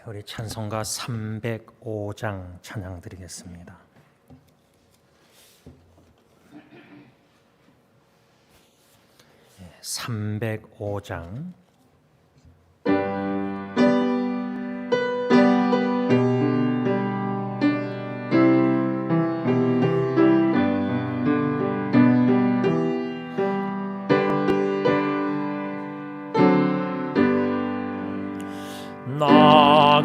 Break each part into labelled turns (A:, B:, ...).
A: 우리 찬송가 305장 찬양 드리겠습니다. 네, 305장.
B: 나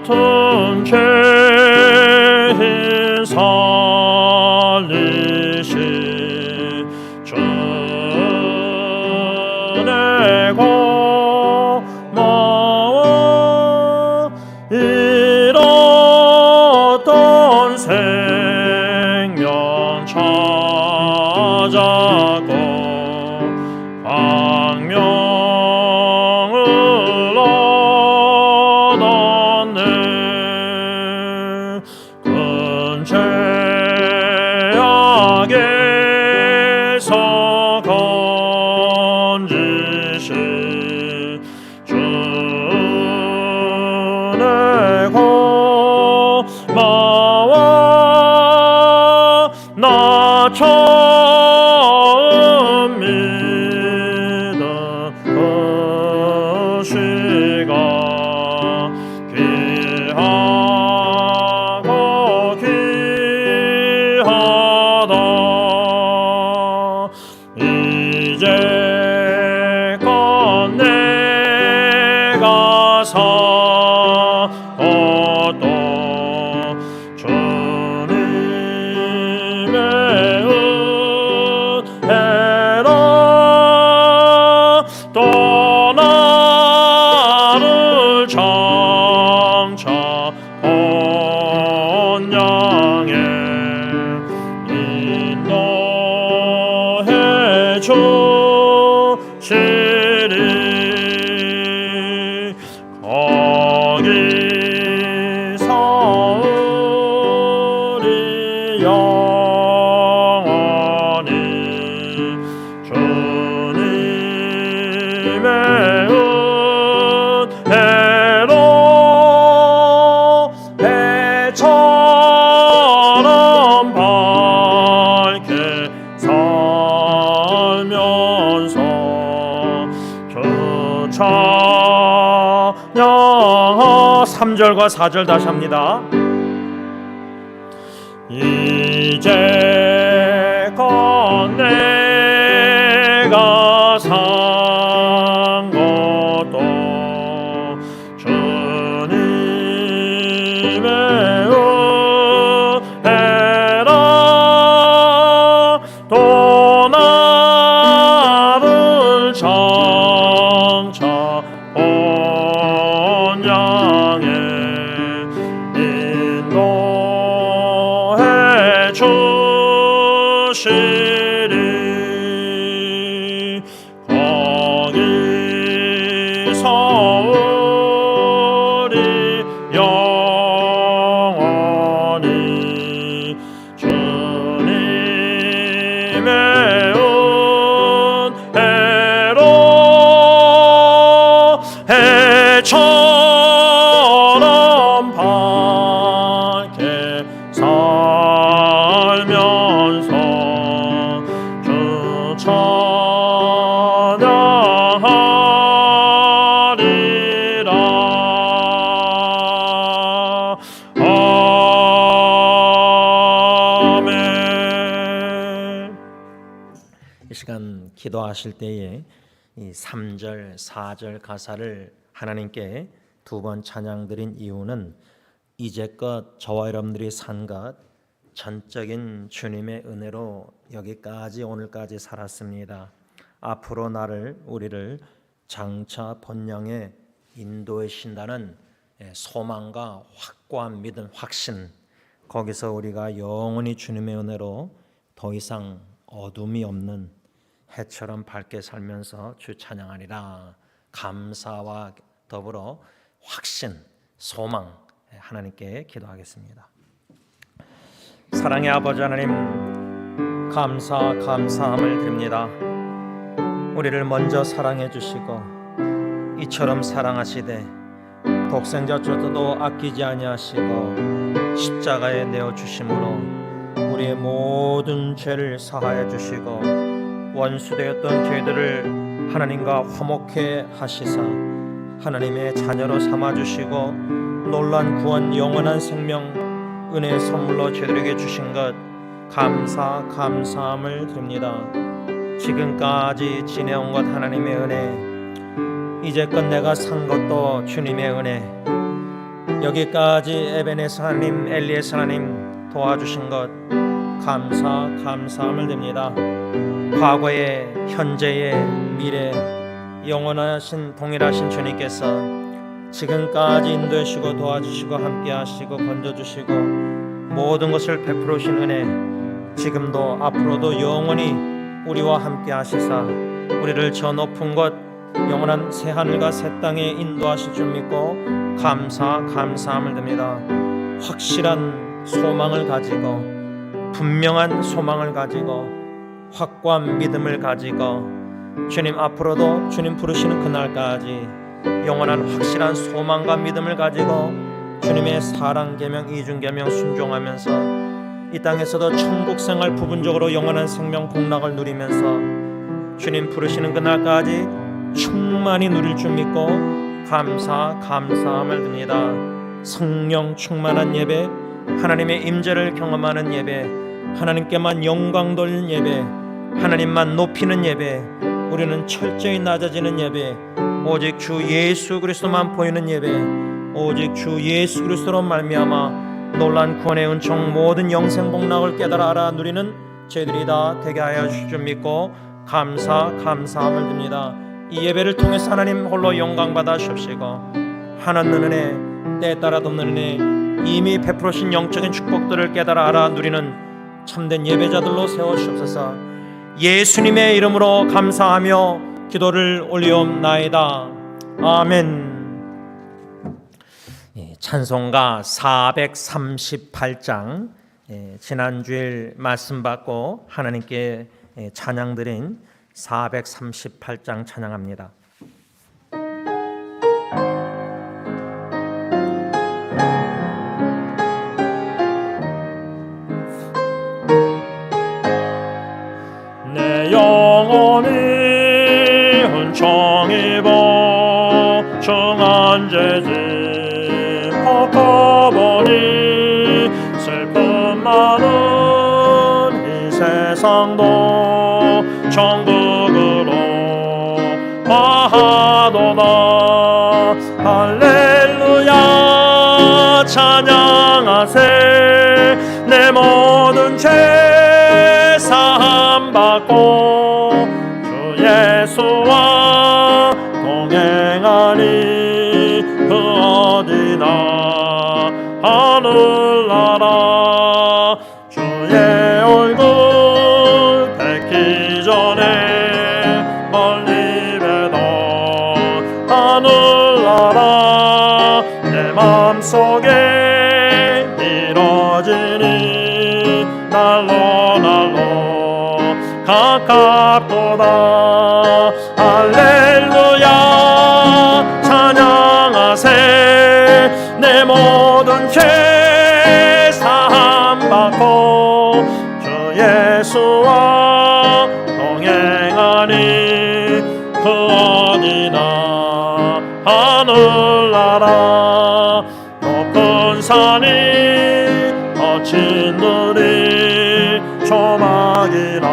B: 같은 죄인 살리신 주의 고마워 잃었던 생명 찾았고 광명을 얻었네. 큰 죄악에서 건지신 주의 고마워 나 처음 믿은 그 시간 귀하고 귀하다. 이제껏 내가 살았던 주님의 은혜라 또 나를 장차 본향에 인도해 주시리. 거기서 우리 영원히 주님의 은혜로 해처럼 밝게 살면서 주 찬양. 3절과 4절 다시 합니다. 이제껏 내가 산 것도 주님의 은혜라 또 나를 장차 본향에 인도해 주시리. 거기서 우리 영원히 주님의 은혜로 해처럼 밝게 살면서 주 찬양하리라. 아멘.
A: 이 시간 기도하실 때에 이 3절, 4절 가사를 하나님께 두 번 찬양드린 이유는 이제껏 저와 여러분들이 산 것 전적인 주님의 은혜로 여기까지 오늘까지 살았습니다. 앞으로 우리를 장차 본향에 인도해 주신다는 소망과 확고한 믿음, 확신, 거기서 우리가 영원히 주님의 은혜로 더 이상 어둠이 없는 해처럼 밝게 살면서 주 찬양하리라. 감사와 더불어 확신, 소망 하나님께 기도하겠습니다. 사랑의 아버지 하나님, 감사함을 드립니다. 우리를 먼저 사랑해 주시고 이처럼 사랑하시되 독생자조차도 아끼지 아니하시고 십자가에 내어 주심으로 우리의 모든 죄를 사하여 주시고 원수되었던 죄들을 하나님과 화목해 하시사 하나님의 자녀로 삼아 주시고 놀란 구원 영원한 생명 은혜의 선물로 저희들에게 주신 것 감사함을 드립니다. 지금까지 지내온 것 하나님의 은혜, 이제껏 내가 산 것도 주님의 은혜, 여기까지 에베네스 하나님, 엘리에스 하나님 도와주신 것 감사함을 드립니다. 과거에, 현재에, 미래 영원하신 동일하신 주님께서 지금까지 인도하시고 도와주시고 함께하시고 건져주시고 모든 것을 베풀어 주신 은혜, 지금도 앞으로도 영원히 우리와 함께하시사 우리를 저 높은 곳 영원한 새 하늘과 새 땅에 인도하실 줄 믿고 감사함을 드립니다. 확실한 소망을 가지고, 분명한 소망을 가지고, 확고한 믿음을 가지고 주님 앞으로도 주님 부르시는 그날까지 영원한 확실한 소망과 믿음을 가지고 주님의 사랑 계명, 이중 계명 순종하면서 이 땅에서도 천국 생활 부분적으로 영원한 생명 복락을 누리면서 주님 부르시는 그날까지 충만히 누릴 줄 믿고 감사함을 드립니다. 성령 충만한 예배, 하나님의 임재를 경험하는 예배, 하나님께만 영광 돌리는 예배, 하나님만 높이는 예배, 우리는 철저히 낮아지는 예배, 오직 주 예수 그리스도만 보이는 예배, 오직 주 예수 그리스도로 말미암아 놀란 구원의 은총 모든 영생 복락을 깨달아 알아 누리는 저희들이 다 되게 하여 주실 줄 믿고 감사함을 드립니다. 이 예배를 통해서 하나님 홀로 영광 받아 주시고 하나님 은혜, 때에 따라 돕는 은혜, 이미 베풀으신 영적인 축복들을 깨달아 알아 누리는 참된 예배자들로 세워주옵소서. 예수님의 이름으로 감사하며 기도를 올리옵나이다. 아멘. 찬송가 438장, 지난주일 말씀 받고 하나님께 찬양드린 438장 찬양합니다.
B: 내 영혼이 은총 입어 정한 죄짐 벗어보니 슬픔 많은 이 세상도 천국으로 가도다. 할렐루야 찬양하세. 내 모든 죄 사함 받고 주 예수와 동행하니 그 어디나 하늘나라. 주의 얼굴 뵙기 전에 멀리 뵈던 하늘나라. 내 맘속에 이뤄지니 날로 가깝도다. 할렐루야 찬양하세. 내 모든 죄 사함 받고 주 예수와 동행하니 그 어디나 하늘나라. 높은 산이 거친 들이 조막이라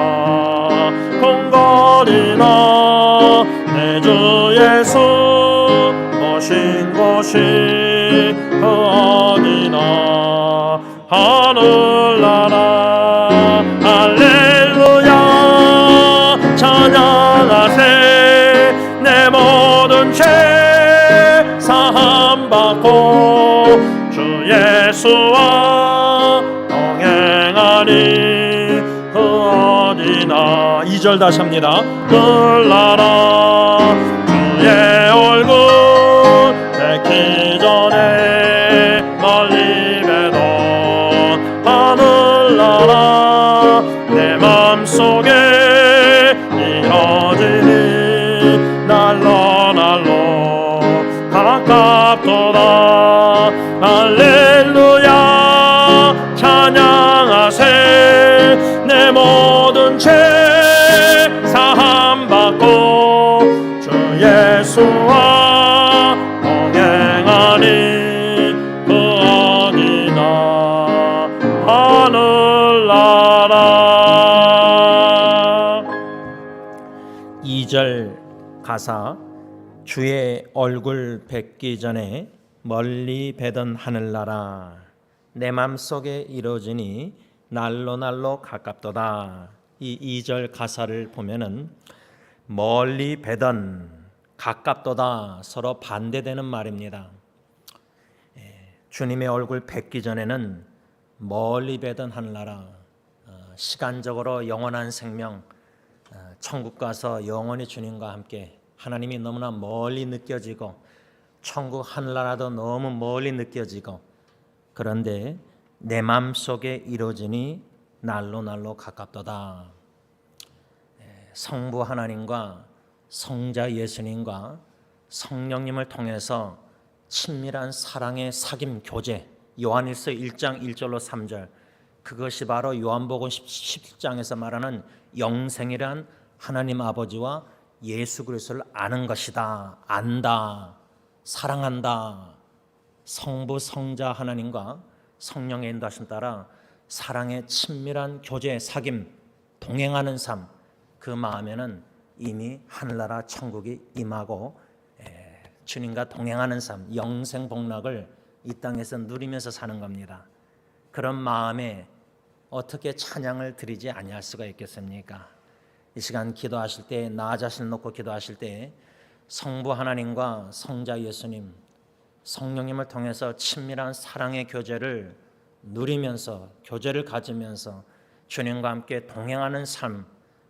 B: 궁궐이나 내 주 예수 오신 곳이 그 어디나 하늘나라. 할렐루야 찬양하세. 내 모든 죄 사함 받고 주 예수와 동행하니 그 어디나. 2절 다시 합니다. 놀라라 주의 얼굴 뵙기 전에 멀리 뵈던 하늘나라. 내 맘속에 이어지니 날로 가까이 가깝도다. 할렐루야 찬양하세. 내 모든 죄 사함 받고 주 예수와 동행하니 그 어디나 하늘나라.
A: 2절 가사 주의 얼굴 뵙기 전에 멀리 뵈던 하늘나라 내 맘속에 이루어지니 날로 날로 가깝도다. 이 2절 가사를 보면은 멀리 뵈던 가깝도다 서로 반대되는 말입니다. 주님의 얼굴 뵙기 전에는 멀리 뵈던 하늘나라 시간적으로 영원한 생명 천국 가서 영원히 주님과 함께 하나님이 너무나 멀리 느껴지고 천국 하늘나라도 너무 멀리 느껴지고 그런데 내 마음속에 이루어지니 날로 날로 가깝도다. 성부 하나님과 성자 예수님과 성령님을 통해서 친밀한 사랑의 사귐 교제 요한일서 1장 1절로 3절 그것이 바로 요한복음 17장에서 말하는 영생이란 하나님 아버지와 예수 그리스도를 아는 것이다. 안다. 사랑한다. 성부 성자 하나님과 성령의 인도하심 따라 사랑의 친밀한 교제 사귐 동행하는 삶 그 마음에는 이미 하늘나라 천국이 임하고 주님과 동행하는 삶 영생 복락을 이 땅에서 누리면서 사는 겁니다. 그런 마음에 어떻게 찬양을 드리지 아니할 수가 있겠습니까? 이 시간 기도하실 때 나 자신을 놓고 기도하실 때 성부 하나님과 성자 예수님 성령님을 통해서 친밀한 사랑의 교제를 누리면서 교제를 가지면서 주님과 함께 동행하는 삶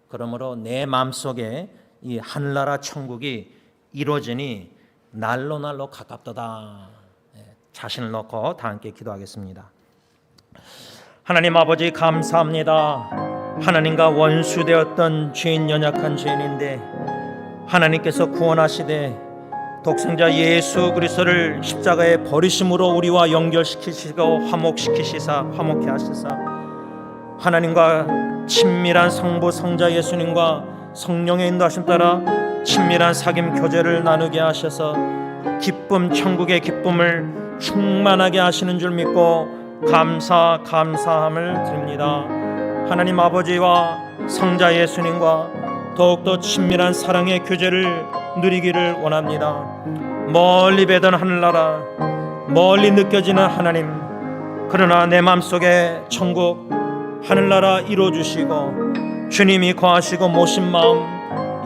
A: 그러므로 내 마음속에 이 하늘나라 천국이 이루어지니 날로 날로 가깝도다. 자신을 놓고 다 함께 기도하겠습니다. 하나님 아버지 감사합니다. 하나님과 원수되었던 죄인 연약한 죄인인데 하나님께서 구원하시되 독생자 예수 그리스도를 십자가에 버리심으로 우리와 연결시키시고 화목해 하시사 하나님과 친밀한 성부 성자 예수님과 성령의 인도하심 따라 친밀한 사귐 교제를 나누게 하셔서 기쁨 천국의 기쁨을 충만하게 하시는 줄 믿고 감사함을 드립니다. 하나님 아버지와 성자 예수님과 더욱더 친밀한 사랑의 교제를 누리기를 원합니다. 멀리 뵈던 하늘나라 멀리 느껴지는 하나님 그러나 내 마음속에 천국 하늘나라 이루어주시고 주님이 거하시고 모신 마음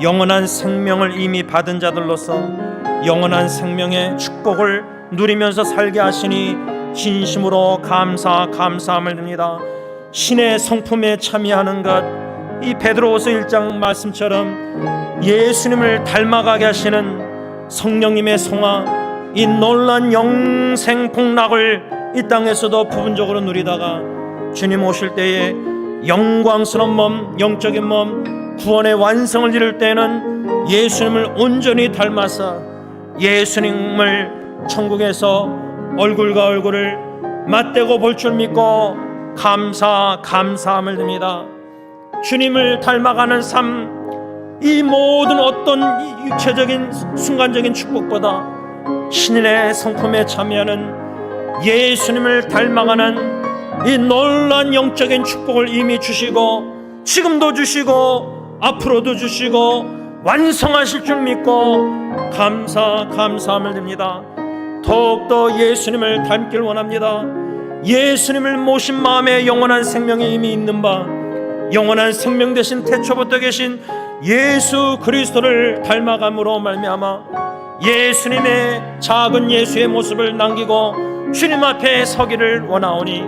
A: 영원한 생명을 이미 받은 자들로서 영원한 생명의 축복을 누리면서 살게 하시니 진심으로 감사함을 드립니다. 신의 성품에 참여하는 것 이 베드로후서 1장 말씀처럼 예수님을 닮아가게 하시는 성령님의 송화 이 놀란 영생 복락을 이 땅에서도 부분적으로 누리다가 주님 오실 때에 영광스러운 몸 영적인 몸 구원의 완성을 이룰 때는 예수님을 온전히 닮아서 예수님을 천국에서 얼굴과 얼굴을 맞대고 볼 줄 믿고 감사함을 드립니다. 주님을 닮아가는 삶 이 모든 어떤 육체적인 순간적인 축복보다 신인의 성품에 참여하는 예수님을 닮아가는 이 놀라운 영적인 축복을 이미 주시고 지금도 주시고 앞으로도 주시고 완성하실 줄 믿고 감사함을 드립니다. 더욱더 예수님을 닮길 원합니다. 예수님을 모신 마음에 영원한 생명이 이미 있는 바 영원한 생명 되신 태초부터 계신 예수 그리스도를 닮아감으로 말미암아 예수님의 작은 예수의 모습을 남기고 주님 앞에 서기를 원하오니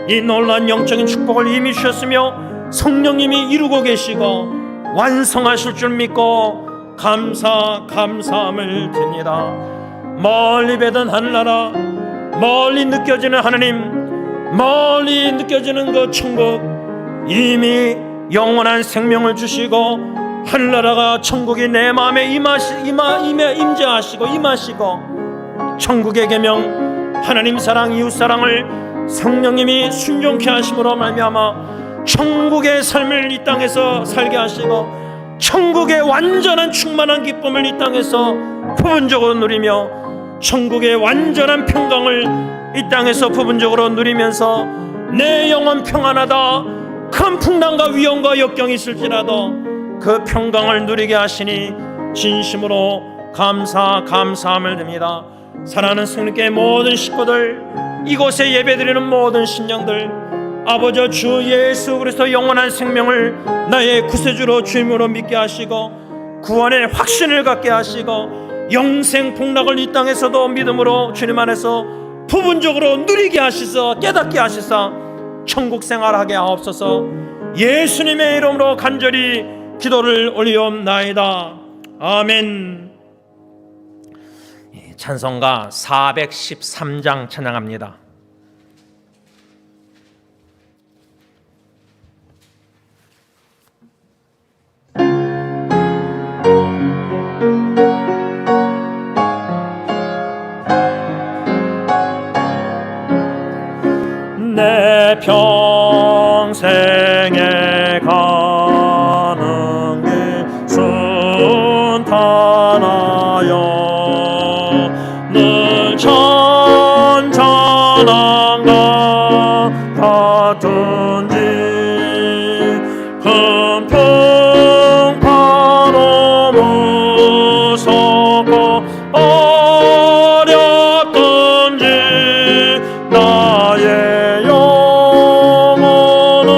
A: 이 놀라운 영적인 축복을 이미 주셨으며 성령님이 이루고 계시고 완성하실 줄 믿고 감사함을 드립니다. 멀리 뵈던 하늘나라 멀리 느껴지는 하나님 멀리 느껴지는 그 천국 이미 영원한 생명을 주시고 하늘나라가 천국이 내 마음에 임하시고 천국의 계명 하나님 사랑 이웃 사랑을 성령님이 순종케 하심으로 말미암아 천국의 삶을 이 땅에서 살게 하시고 천국의 완전한 충만한 기쁨을 이 땅에서 부분적으로 누리며 천국의 완전한 평강을 이 땅에서 부분적으로 누리면서 내 영혼 평안하다 큰 풍랑과 위험과 역경이 있을지라도 그 평강을 누리게 하시니 진심으로 감사함을 드립니다. 사랑하는 성령께 모든 식구들, 이곳에 예배드리는 모든 심령들, 아버지 주 예수 그리스도 영원한 생명을 나의 구세주로 주임으로 믿게 하시고 구원의 확신을 갖게 하시고 영생 복락을 이 땅에서도 믿음으로 주님 안에서 부분적으로 누리게 하시사 깨닫게 하시사 천국 생활하게 하옵소서. 예수님의 이름으로 간절히 기도를 올리옵나이다. 아멘. 찬송가 413장 찬양합니다.
B: 내 평생에 가는 길 순탄하여 늘 천천한가 같은지 큰 풍파로 무섭고 어렵던지 나의 영혼은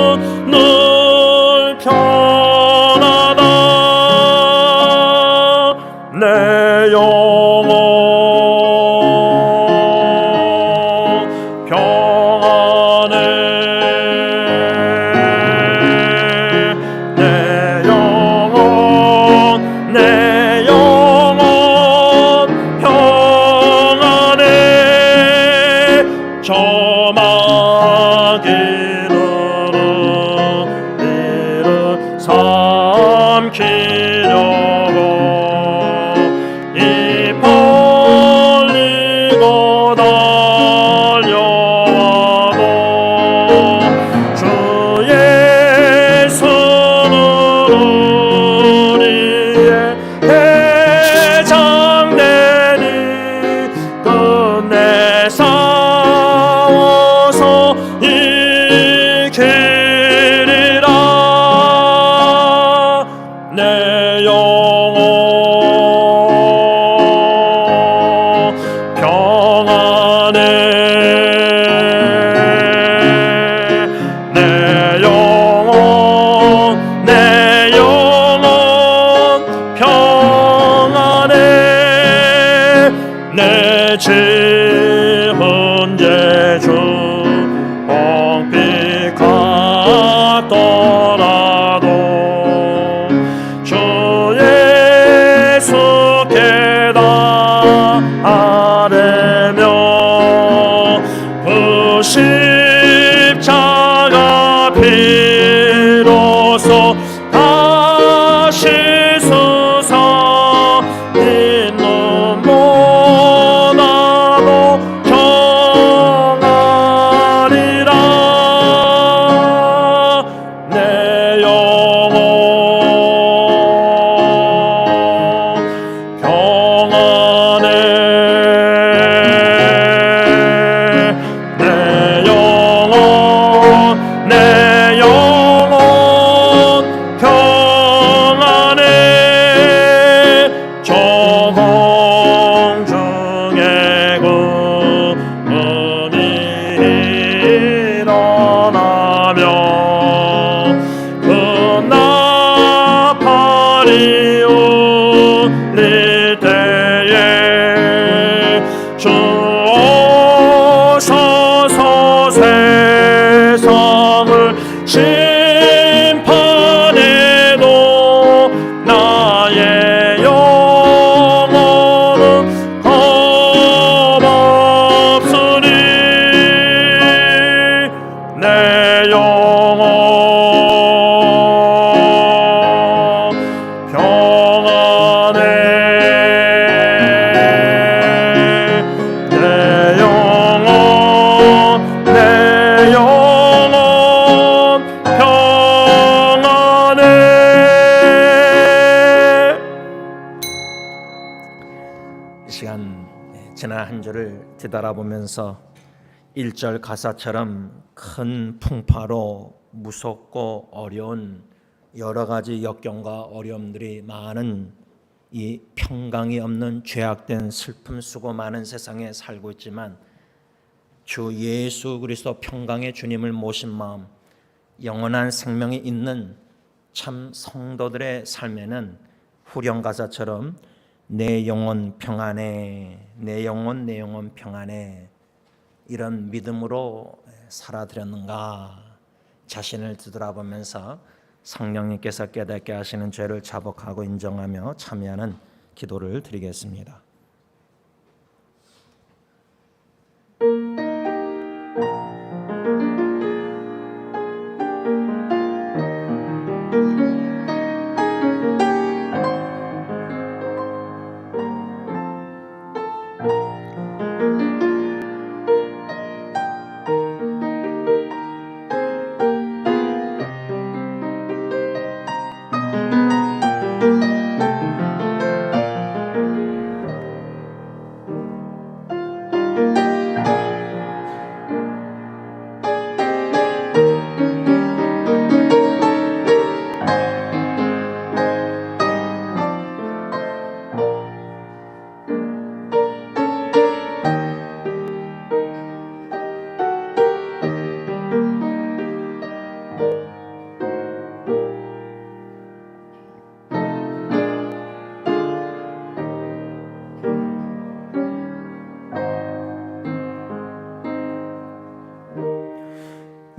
A: 저를 뒤돌아보면서 1절 가사처럼 큰 풍파로 무섭고 어려운 여러 가지 역경과 어려움들이 많은 이 평강이 없는 죄악된 슬픔 수고 많은 세상에 살고 있지만 주 예수 그리스도 평강의 주님을 모신 마음, 영원한 생명이 있는 참 성도들의 삶에는 후렴 가사처럼 내 영혼 평안해, 내 영혼 평안해, 이런 믿음으로 살아드렸는가 자신을 뒤돌아보면서 성령님께서 깨닫게 하시는 죄를 자복하고 인정하며 참여하는 기도를 드리겠습니다.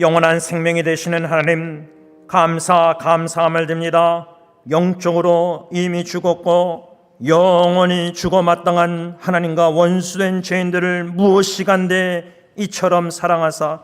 A: 영원한 생명이 되시는 하나님, 감사함을 드립니다. 영적으로 이미 죽었고 영원히 죽어 마땅한 하나님과 원수된 죄인들을 무엇이간데 이처럼 사랑하사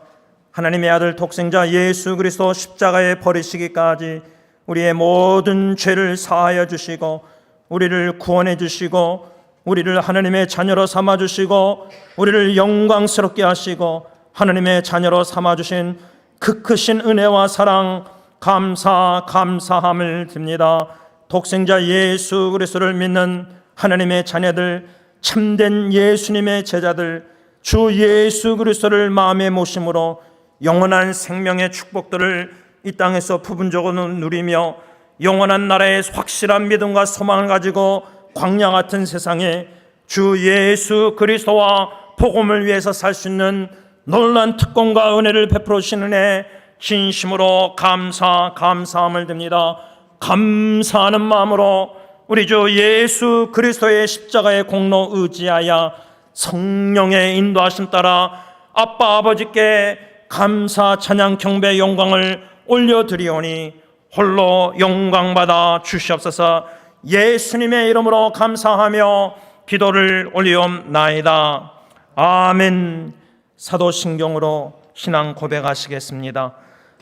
A: 하나님의 아들 독생자 예수 그리스도 십자가에 버리시기까지 우리의 모든 죄를 사하여 주시고 우리를 구원해 주시고 우리를 하나님의 자녀로 삼아 주시고 우리를 영광스럽게 하시고 하나님의 자녀로 삼아주신 그 크신 은혜와 사랑 감사함을 드립니다. 독생자 예수 그리스도를 믿는 하나님의 자녀들, 참된 예수님의 제자들, 주 예수 그리스도를 마음에 모심으로 영원한 생명의 축복들을 이 땅에서 부분적으로 누리며 영원한 나라의 확실한 믿음과 소망을 가지고 광야 같은 세상에 주 예수 그리스도와 복음을 위해서 살 수 있는 놀라운 특권과 은혜를 베풀어 주시는 애 진심으로 감사함을 드립니다. 감사하는 마음으로 우리 주 예수 그리스도의 십자가의 공로 의지하여 성령의 인도하심 따라 아빠 아버지께 감사 찬양 경배 영광을 올려드리오니 홀로 영광받아 주시옵소서. 예수님의 이름으로 감사하며 기도를 올리옵나이다. 아멘. 사도신경으로 신앙 고백하시겠습니다.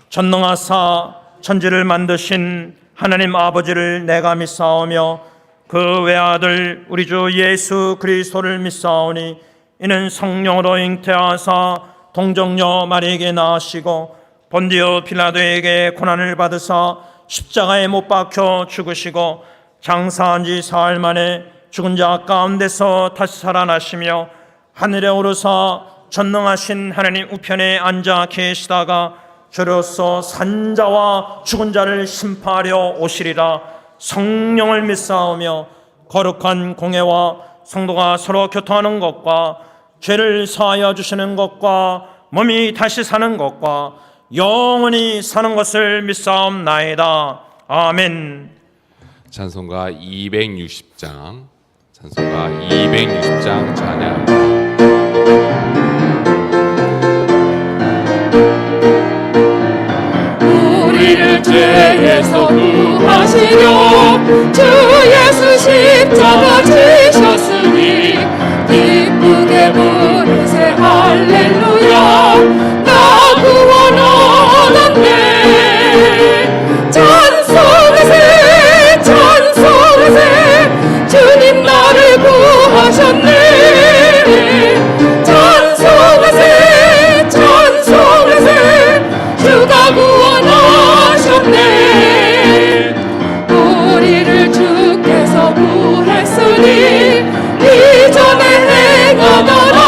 A: 전능하사 천지를 만드신 하나님 아버지를 내가 믿사오며 그 외아들 우리 주 예수 그리스도를 믿사오니 이는 성령으로 잉태하사 동정녀 마리에게 낳으시고 본디오 빌라도에게 고난을 받으사 십자가에 못 박혀 죽으시고 장사한 지 사흘 만에 죽은 자 가운데서 다시 살아나시며 하늘에 오르사 전능하신 하나님 우편에 앉아 계시다가 저로서 산자와 죽은 자를 심판하려 오시리라. 성령을 믿사오며 거룩한 공회와 성도가 서로 교통하는 것과 죄를 사하여 주시는 것과 몸이 다시 사는 것과 영원히 사는 것을 믿사옵나이다. 아멘.
C: 찬송가 260장 찬양합니다.
D: 우리를 죄에서 구하시려 주 예수 십자가 지셨으니 기쁘게 부르세 할렐루야. 나 구원 얻었네. 찬송하세 주님 나를 구하셨네. 찬송하세 주가 구원하셨네. 우리를 주께서 구했으니 이전에 행하더라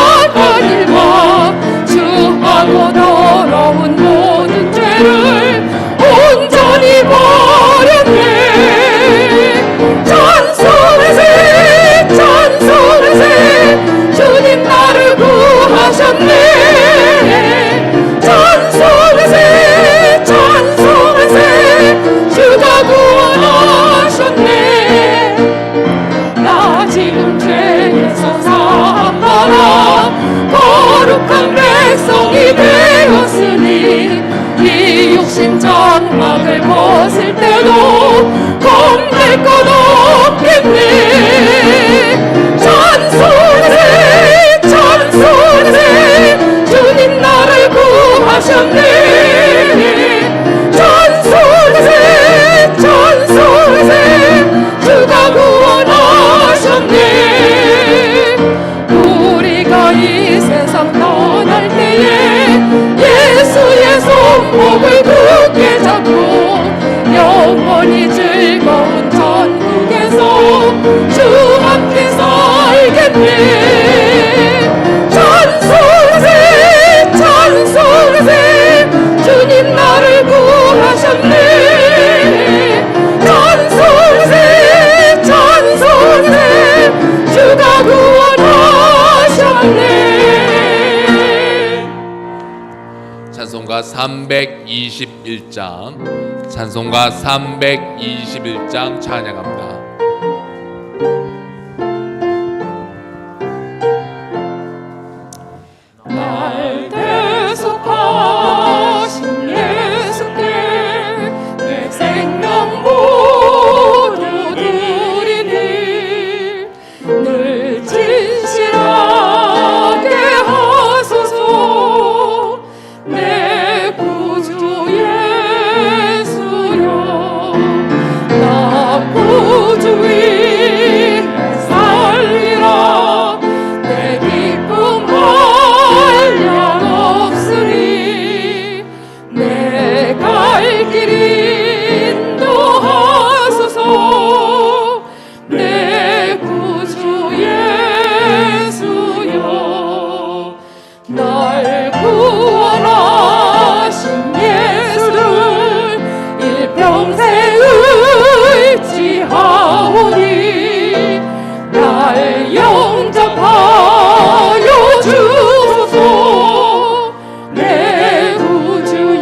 D: 거룩한 백성이 되었으니 이 육신 장막을 벗을 때도 겁낼 것 없겠네. 찬송하세 찬송하세 주님 나를 구하셨네. 찬송하세 찬송하세 주가 구원하셨네. 우리가 이 세상 떠날 때에 예수의 손목을 굳게 잡고 영원히 즐거운 천국에서 주 함께 살겠네. 찬송하세 찬송하세 주님 나를 구하셨네. 찬송하세 찬송하세 주가 구원하셨네.
C: 찬송가 321장 찬송가 321장 찬양합니다.
D: 날 대속하신 예수께 내 생명 모두 드리니 늘 진실하게 하소서. 내 구주 예수여 나 구주 위에 살리라. 내 기쁨 한량 없으리. 내 갈 길 인도하소서. 내 구주 예수여 날 구원하신 예수를 일평생 의지하오니 날 영접하여 주소서. 내 구주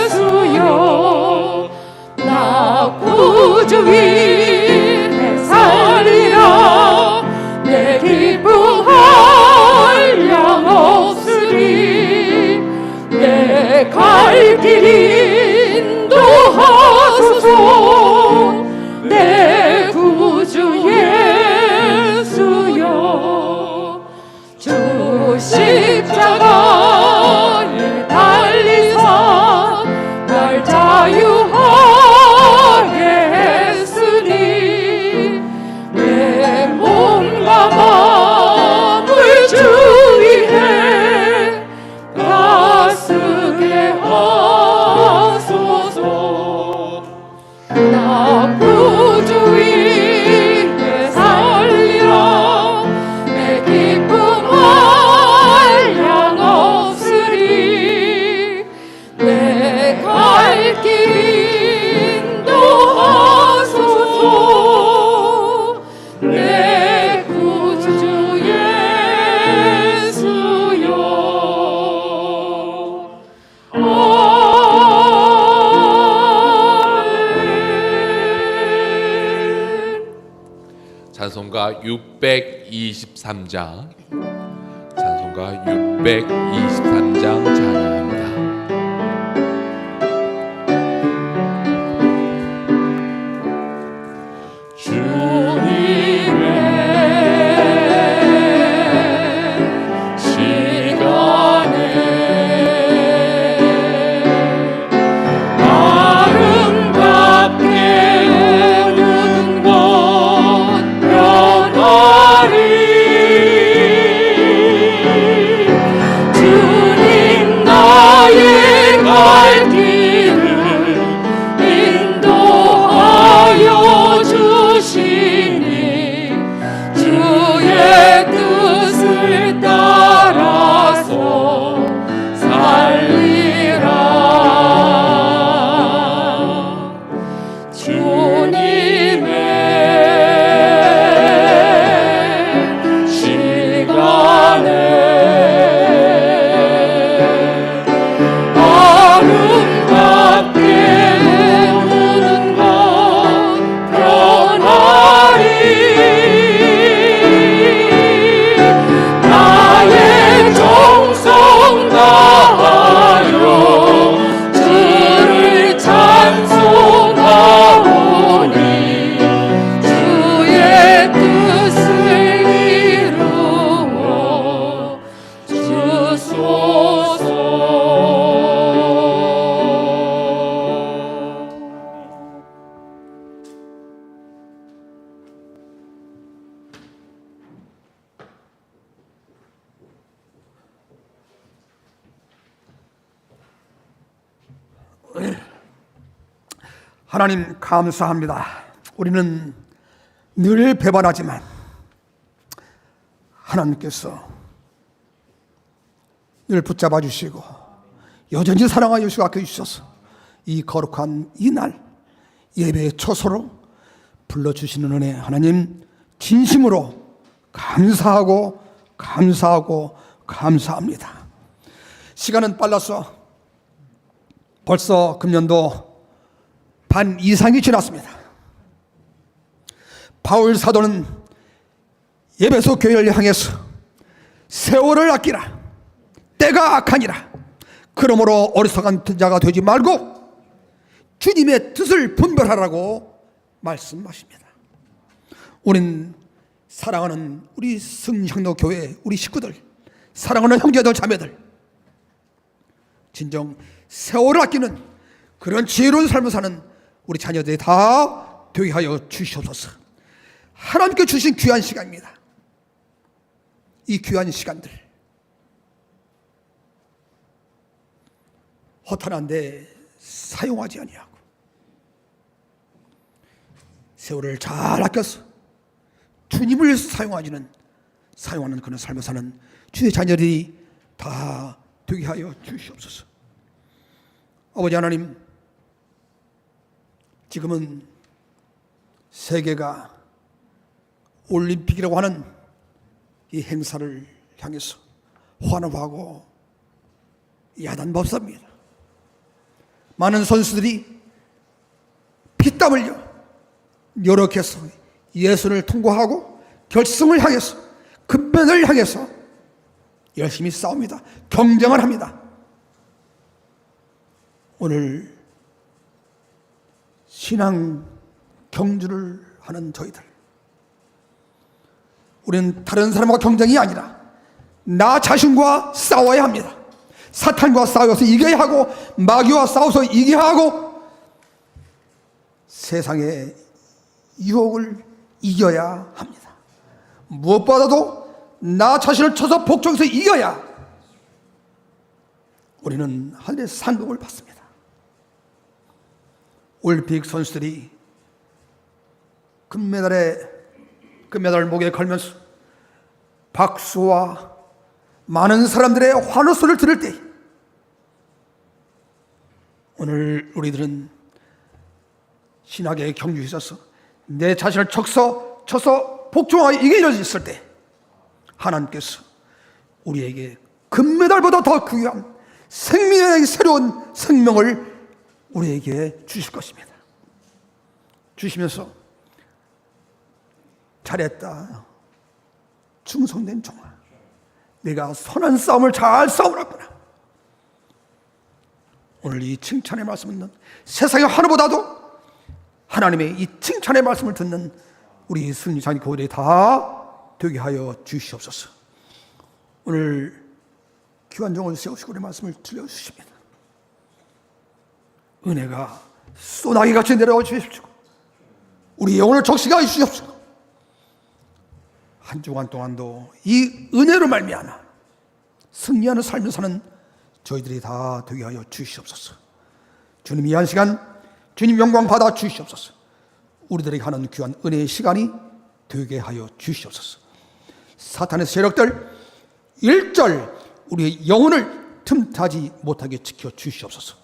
D: 예수여 나 구주 위에 살리라. 내 기쁨 한량 없으리. 내 갈 길 인도하소서. 내 구주 예수여 주 십자가에 달리사 날 자유하게 했으니 내 몸과 마음을 주 위에 가쓰게 하소서. 나 구주 위에 살리라. 내 기쁨 한량 없으리. 내 갈 길 인도하소서. 내 구주 예수여
C: 찬송가 623장 찬송가 623장 찬양합니다.
D: 주님의 시간에 아름답게 모든 것 변하리. 주님
E: 하나님 감사합니다. 우리는 늘 배반하지만 하나님께서 늘 붙잡아 주시고 여전히 사랑하여 주시고 아껴 주셔서 이 거룩한 이날 예배의 초소로 불러주시는 은혜, 하나님 진심으로 감사하고 감사합니다. 시간은 빨라서 벌써 금년도 반 이상이 지났습니다. 바울 사도는 에베소 교회를 향해서 세월을 아끼라, 때가 악하니라, 그러므로 어리석은 자가 되지 말고 주님의 뜻을 분별하라고 말씀하십니다. 우린 사랑하는 우리 승리향로 교회 우리 식구들, 사랑하는 형제들 자매들, 진정 세월을 아끼는 그런 지혜로운 삶을 사는 우리 자녀들이 다 되게 하여 주시옵소서. 하나님께 주신 귀한 시간입니다. 이 귀한 시간들 허탄한데 사용하지 아니하고 세월을 잘 아껴서 주님을 위해서 사용하는 그런 삶을 사는 주의 자녀들이 다 되게 하여 주시옵소서. 아버지 하나님, 지금은 세계가 올림픽이라고 하는 이 행사를 향해서 환호하고 야단법사입니다. 많은 선수들이 피땀 흘려 노력해서 예선을 통과하고 결승을 향해서 금메달을 향해서 열심히 싸웁니다. 경쟁을 합니다. 오늘 신앙 경주를 하는 저희들, 우리는 다른 사람과 경쟁이 아니라 나 자신과 싸워야 합니다. 사탄과 싸워서 이겨야 하고 마귀와 싸워서 이겨야 하고 세상의 유혹을 이겨야 합니다. 무엇보다도 나 자신을 쳐서 복종해서 이겨야 우리는 하늘의 상급을 받습니다. 올림픽 선수들이 금메달을 목에 걸면서 박수와 많은 사람들의 환호 소리를 들을 때, 오늘 우리들은 신학의 경주에 있어서 내 자신을 쳐서 복종하여 이겨졌을 때 하나님께서 우리에게 금메달보다 더 귀한 생명의 새로운 생명을 우리에게 주실 것입니다. 주시면서 잘했다, 충성된 종아, 내가 선한 싸움을 잘 싸우라구나. 오늘 이 칭찬의 말씀을 듣는, 세상의 하나보다도 하나님의 이 칭찬의 말씀을 듣는 우리 승리자녀 교회들이 다 되게 하여 주시옵소서. 오늘 귀한 종을 세우시고 우리 말씀을 들려주십니다. 은혜가 쏘나기같이 내려와 주십시오. 우리 영혼을 적시게 해 주십시오. 한 주간 동안도 이 은혜로 말미암아 승리하는 삶을 사는 저희들이 다 되게 하여 주시옵소서. 주님, 이 한 시간 주님 영광 받아 주시옵소서. 우리들에게 하는 귀한 은혜의 시간이 되게 하여 주시옵소서. 사탄의 세력들 일절 우리의 영혼을 틈타지 못하게 지켜 주시옵소서.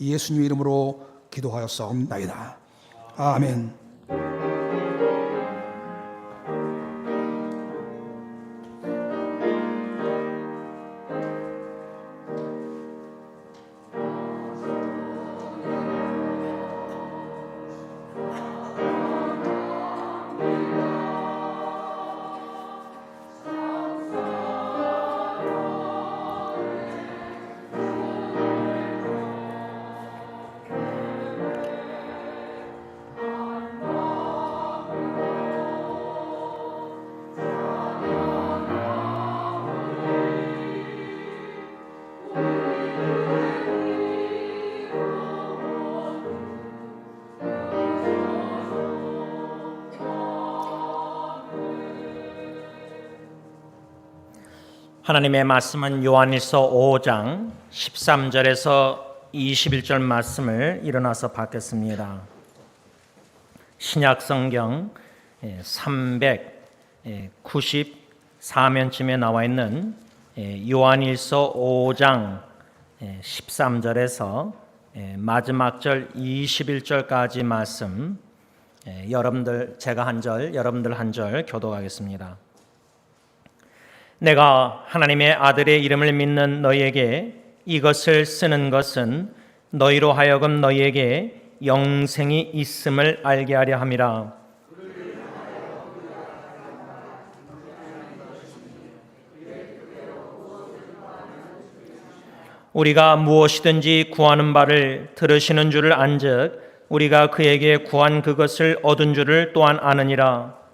E: 예수님 이름으로 기도하였사옵나이다. 아멘.
A: 하나님의 말씀은 요한일서 5장 13절에서 21절 말씀을 일어나서 받겠습니다. 신약성경 394면쯤에 나와 있는 요한일서 5장 13절에서 마지막 절 21절까지 말씀, 여러분들 제가 한 절, 여러분들 한 절 교독하겠습니다. 내가 하나님의 아들의 이름을 믿는 너희에게 이것을 쓰는 것은 너희로 하여금 너희에게 영생이 있음을 알게 하려 함이라. 우리가 무엇이든지 구하는 바를 들으시는 줄을 안즉 우리가 그에게 구한 그것을 얻은 줄을 또한 아느니라.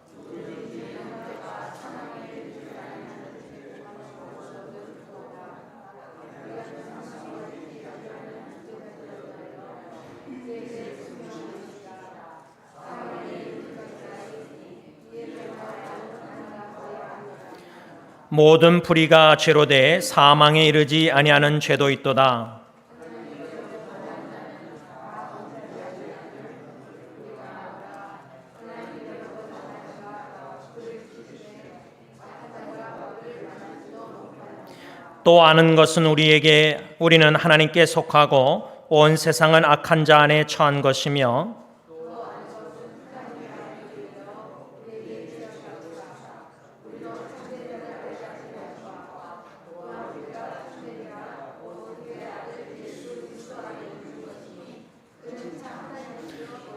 A: 모든 불의가 죄로 돼 사망에 이르지 아니하는 죄도 있도다. 또 아는 것은 우리는 하나님께 속하고 온 세상은 악한 자 안에 처한 것이며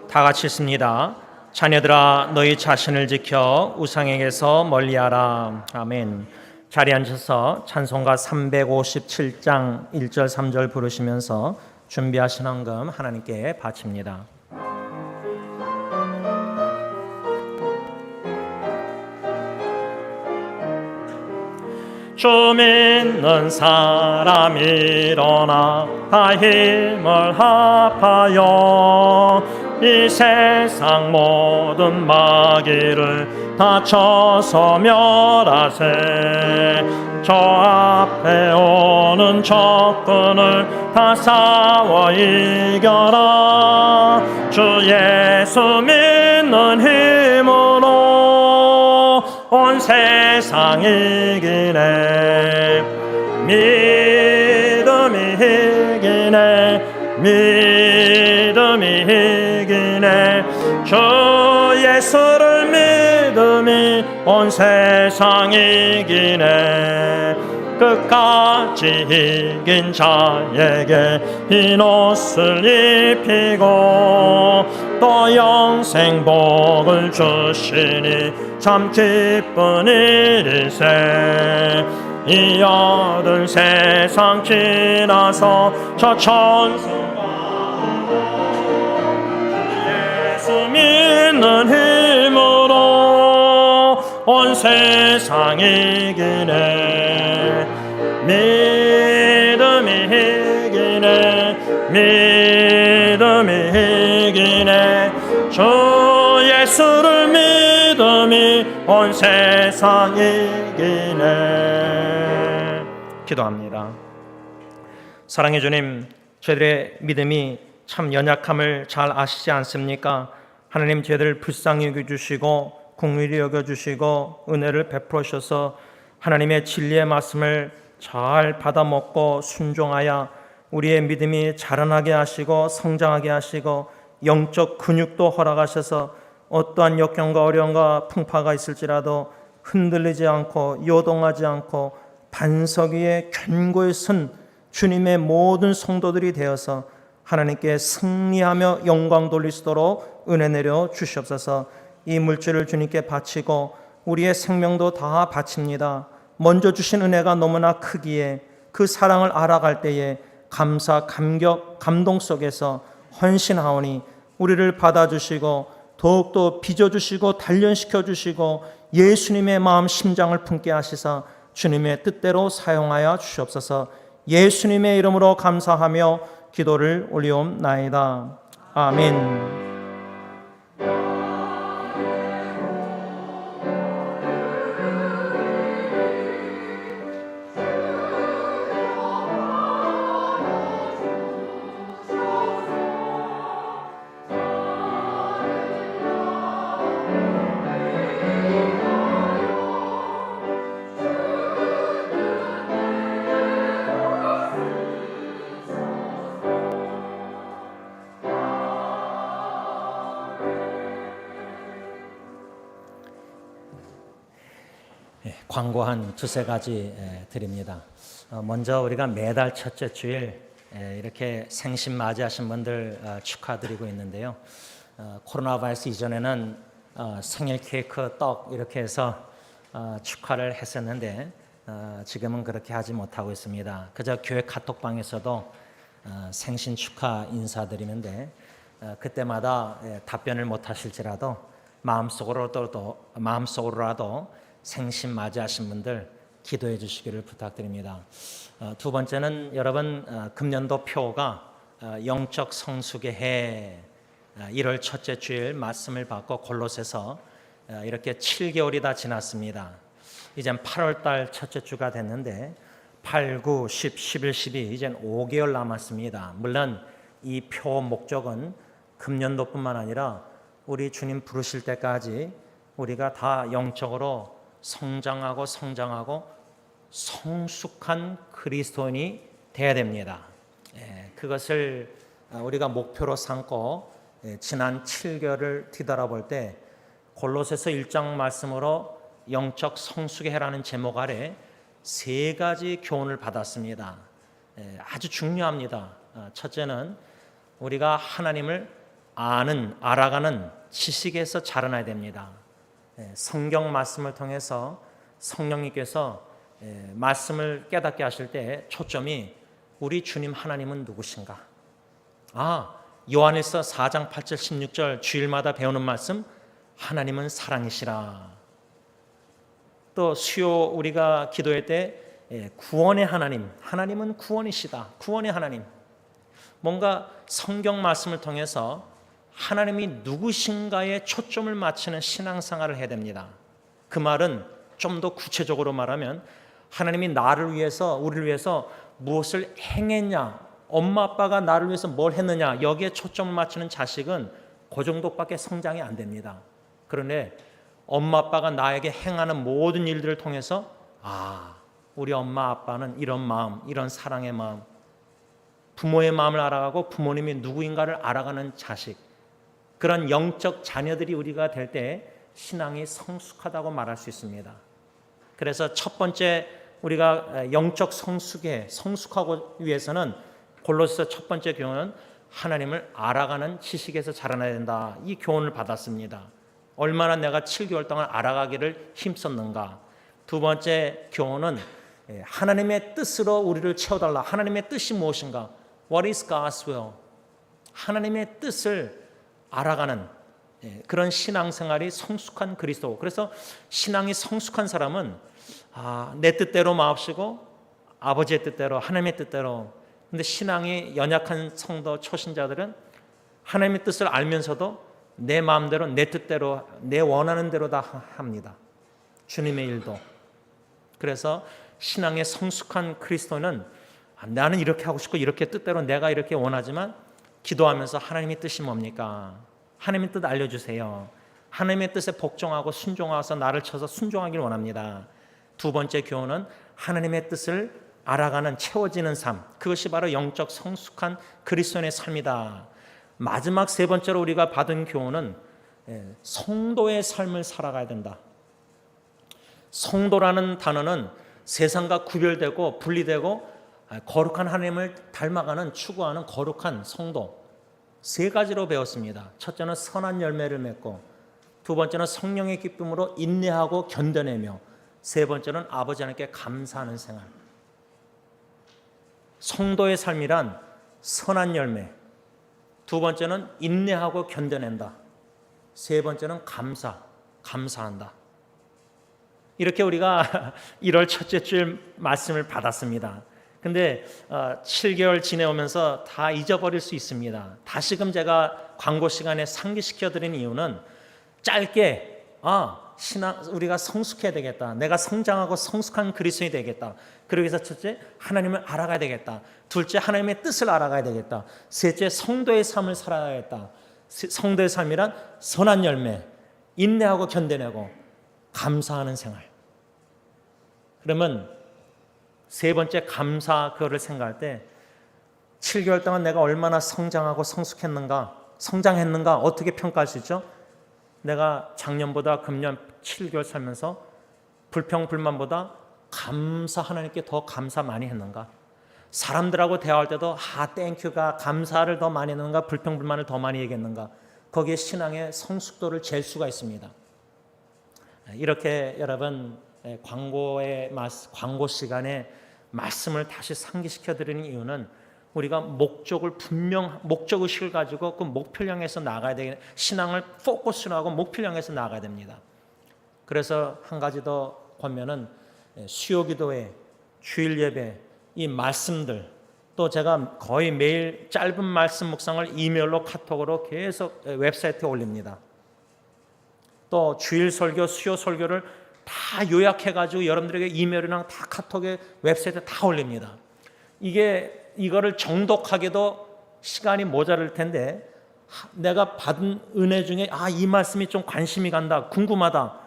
A: 다 같이 읽습니다. 자녀들아 너희 자신을 지켜 우상에게서 멀리하라. 아멘. 자리에 앉아서 찬송가 357장 1절 3절 부르시면서 준비하신 헌금 하나님께 바칩니다.
B: 주 믿는 사람 일어나 다 힘을 합하여 이 세상 모든 마귀를 다 쳐서 멸하세. 저 앞에 오는 적군을 다 싸워 이겨라. 주 예수 믿는 힘으로 온 세상 이기네. 믿음이 이기네. 믿음이 이기네. 주 예수를 믿음이 온 세상 이기네. 끝까지 이긴 자에게 흰 옷을 입히고 또 영생 복을 주시니 참 기쁜 일이세. 이 어두운 세상 지나서 저 천수가 예수 믿는 힘으로 온 세상 이기네. 믿음이 이기네. 믿음이 이기네. 주 예수를 믿음이 온 세상 이기네.
A: 기도합니다. 사랑의 주님, 저희들의 믿음이 참 연약함을 잘 아시지 않습니까? 하나님, 저희들을 불쌍히 여겨주시고 긍휼히 여겨주시고 은혜를 베풀어 주셔서 하나님의 진리의 말씀을 잘 받아먹고 순종하여 우리의 믿음이 자라나게 하시고 성장하게 하시고 영적 근육도 허락하셔서 어떠한 역경과 어려움과 풍파가 있을지라도 흔들리지 않고 요동하지 않고 반석 위에 견고히 선 주님의 모든 성도들이 되어서 하나님께 승리하며 영광 돌릴 수 있도록 은혜 내려 주시옵소서. 이 물질을 주님께 바치고 우리의 생명도 다 바칩니다. 먼저 주신 은혜가 너무나 크기에 그 사랑을 알아갈 때에 감사, 감격, 감동 속에서 헌신하오니 우리를 받아주시고 더욱더 빚어주시고 단련시켜주시고 예수님의 마음 심장을 품게 하시사 주님의 뜻대로 사용하여 주시옵소서. 예수님의 이름으로 감사하며 기도를 올리옵나이다. 아멘. 광고 한 두세 가지 드립니다. 먼저 우리가 매달 첫째 주일 이렇게 생신 맞이하신 분들 축하드리고 있는데요. 코로나 바이러스 이전에는 생일 케이크, 떡 이렇게 해서 축하를 했었는데 지금은 그렇게 하지 못하고 있습니다. 그저 교회 카톡방에서도 생신 축하 인사드리는데 그때마다 답변을 못하실지라도 마음속으로라도 생신 맞이하신 분들 기도해 주시기를 부탁드립니다. 두 번째는 여러분 금년도 표가 영적 성숙의 해 1월 첫째 주일 말씀을 받고 골로새서 이렇게 7개월이 다 지났습니다. 이젠 8월 달 첫째 주가 됐는데 8, 9, 10, 11, 12 이젠 5개월 남았습니다. 물론 이 표 목적은 금년도뿐만 아니라 우리 주님 부르실 때까지 우리가 다 영적으로 성장하고 성숙한 그리스도인이 되어야 됩니다. 그것을 우리가 목표로 삼고 지난 7개월을 뒤돌아볼 때 골로새서 1장 말씀으로 영적 성숙의 해라는 제목 아래 세 가지 교훈을 받았습니다. 아주 중요합니다. 첫째는 우리가 하나님을 알아가는 지식에서 자라나야 됩니다. 성경 말씀을 통해서 성령님께서 말씀을 깨닫게 하실 때 초점이 우리 주님 하나님은 누구신가? 요한일서 4장 8절 16절 주일마다 배우는 말씀 하나님은 사랑이시라. 또 수요 우리가 기도할 때 구원의 하나님은 구원이시다. 구원의 하나님. 뭔가 성경 말씀을 통해서 하나님이 누구신가에 초점을 맞추는 신앙생활을 해야 됩니다. 그 말은 좀 더 구체적으로 말하면 하나님이 나를 위해서 우리를 위해서 무엇을 행했냐, 엄마 아빠가 나를 위해서 뭘 했느냐 여기에 초점을 맞추는 자식은 그 정도밖에 성장이 안 됩니다. 그런데 엄마 아빠가 나에게 행하는 모든 일들을 통해서 우리 엄마 아빠는 이런 마음, 이런 사랑의 마음, 부모의 마음을 알아가고 부모님이 누구인가를 알아가는 자식, 그런 영적 자녀들이 우리가 될 때 신앙이 성숙하다고 말할 수 있습니다. 그래서 첫 번째 우리가 영적 성숙하고 위해서는 골로새서 첫 번째 교훈은 하나님을 알아가는 지식에서 자라나야 된다. 이 교훈을 받았습니다. 얼마나 내가 7개월 동안 알아가기를 힘썼는가. 두 번째 교훈은 하나님의 뜻으로 우리를 채워달라. 하나님의 뜻이 무엇인가? What is God's will? 하나님의 뜻을 알아가는 그런 신앙생활이 성숙한 그리스도. 그래서 신앙이 성숙한 사람은 내 뜻대로 마옵시고 아버지의 뜻대로 하나님의 뜻대로. 근데 신앙이 연약한 성도 초신자들은 하나님의 뜻을 알면서도 내 마음대로 내 뜻대로 내 원하는 대로 다 합니다. 주님의 일도. 그래서 신앙의 성숙한 그리스도는 나는 이렇게 하고 싶고 이렇게 뜻대로 내가 이렇게 원하지만 기도하면서 하나님의 뜻이 뭡니까? 하나님의 뜻 알려주세요. 하나님의 뜻에 복종하고 순종하서 나를 쳐서 순종하기를 원합니다. 두 번째 교훈은 하나님의 뜻을 알아가는 채워지는 삶. 그것이 바로 영적 성숙한 그리스도인의 삶이다. 마지막 세 번째로 우리가 받은 교훈은 성도의 삶을 살아가야 된다. 성도라는 단어는 세상과 구별되고 분리되고 거룩한 하나님을 닮아가는 추구하는 거룩한 성도. 세 가지로 배웠습니다. 첫째는 선한 열매를 맺고, 두 번째는 성령의 기쁨으로 인내하고 견뎌내며, 세 번째는 아버지 하나님께 감사하는 생활. 성도의 삶이란 선한 열매, 두 번째는 인내하고 견뎌낸다, 세 번째는 감사한다. 이렇게 우리가 1월 첫째 주일 말씀을 받았습니다. 근데 7개월 지내오면서 다 잊어버릴 수 있습니다. 다시금 제가 광고 시간에 상기시켜 드린 이유는 짧게 우리가 성숙해야 되겠다. 내가 성장하고 성숙한 그리스도인이 되겠다. 그러기 위해서 첫째, 하나님을 알아가야 되겠다. 둘째, 하나님의 뜻을 알아가야 되겠다. 셋째, 성도의 삶을 살아야겠다. 성도의 삶이란 선한 열매, 인내하고 견뎌내고 감사하는 생활. 그러면 세 번째 감사, 그거를 생각할 때 7개월 동안 내가 얼마나 성장하고 성장했는가 어떻게 평가할 수 있죠? 내가 작년보다 금년 7개월 살면서 불평 불만보다 감사, 하나님께 더 감사 많이 했는가? 사람들하고 대화할 때도 땡큐가 감사를 더 많이 했는가? 불평 불만을 더 많이 얘기했는가? 거기에 신앙의 성숙도를 잴 수가 있습니다. 이렇게 여러분 광고 시간에 말씀을 다시 상기시켜 드리는 이유는 우리가 목적의식을 가지고 그 목표를 향해서 나가야 되겠, 신앙을 포커스로 하고 목표를 향해서 나가야 됩니다. 그래서 한 가지 더 권면은 수요기도회, 주일 예배, 이 말씀들, 또 제가 거의 매일 짧은 말씀 묵상을 이메일로 카톡으로 계속 웹사이트에 올립니다. 또 주일 설교, 수요 설교를 다 요약해가지고 여러분들에게 이메일이랑 다 카톡에 웹사이트에 다 올립니다. 이거를 정독하기도 시간이 모자랄 텐데 내가 받은 은혜 중에 이 말씀이 좀 관심이 간다, 궁금하다,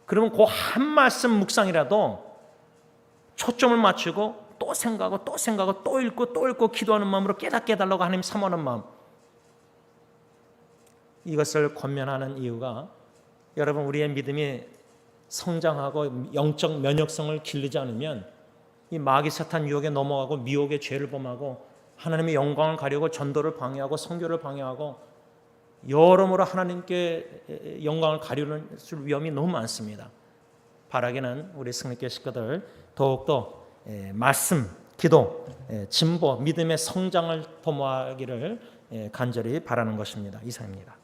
A: 그러면 그 한 말씀 묵상이라도 초점을 맞추고 또 생각하고 또 생각하고 또 읽고 기도하는 마음으로 깨닫게 해달라고 하나님 사모하는 마음, 이것을 권면하는 이유가 여러분 우리의 믿음이 성장하고 영적 면역성을 기르지 않으면 이 마귀 사탄 유혹에 넘어가고 미혹의 죄를 범하고 하나님의 영광을 가려고 전도를 방해하고 선교를 방해하고 여러모로 하나님께 영광을 가리는 위험이 너무 많습니다. 바라기는 우리 승리교회 식구들 더욱더 말씀, 기도, 진보, 믿음의 성장을 도모하기를 간절히 바라는 것입니다. 이상입니다.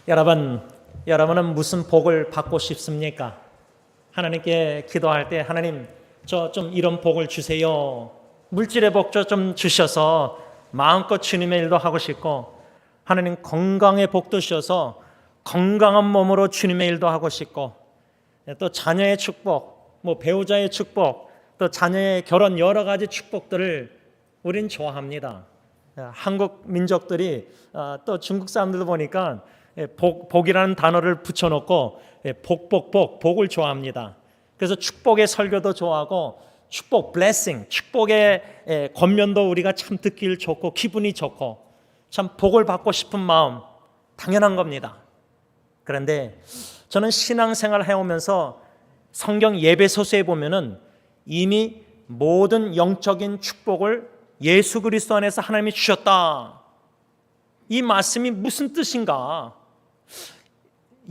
A: 여러분은 무슨 복을 받고 싶습니까? 하나님께 기도할 때 하나님 저 좀 이런 복을 주세요. 물질의 복 좀 주셔서 마음껏 주님의 일도 하고 싶고, 하나님 건강의 복도 주셔서 건강한 몸으로 주님의 일도 하고 싶고, 또 자녀의 축복, 뭐 배우자의 축복, 또 자녀의 결혼 여러 가지 축복들을 우린 좋아합니다. 한국 민족들이 또 중국 사람들도 보니까 복이라는 단어를 붙여놓고 복을 좋아합니다. 그래서 축복의 설교도 좋아하고 축복 blessing, 축복의 권면도 우리가 참 듣기 좋고 기분이 좋고 참 복을 받고 싶은 마음 당연한 겁니다. 그런데 저는 신앙생활을 해오면서 성경 예배소서에 보면은 이미 모든 영적인 축복을 예수 그리스도 안에서 하나님이 주셨다. 이 말씀이 무슨 뜻인가?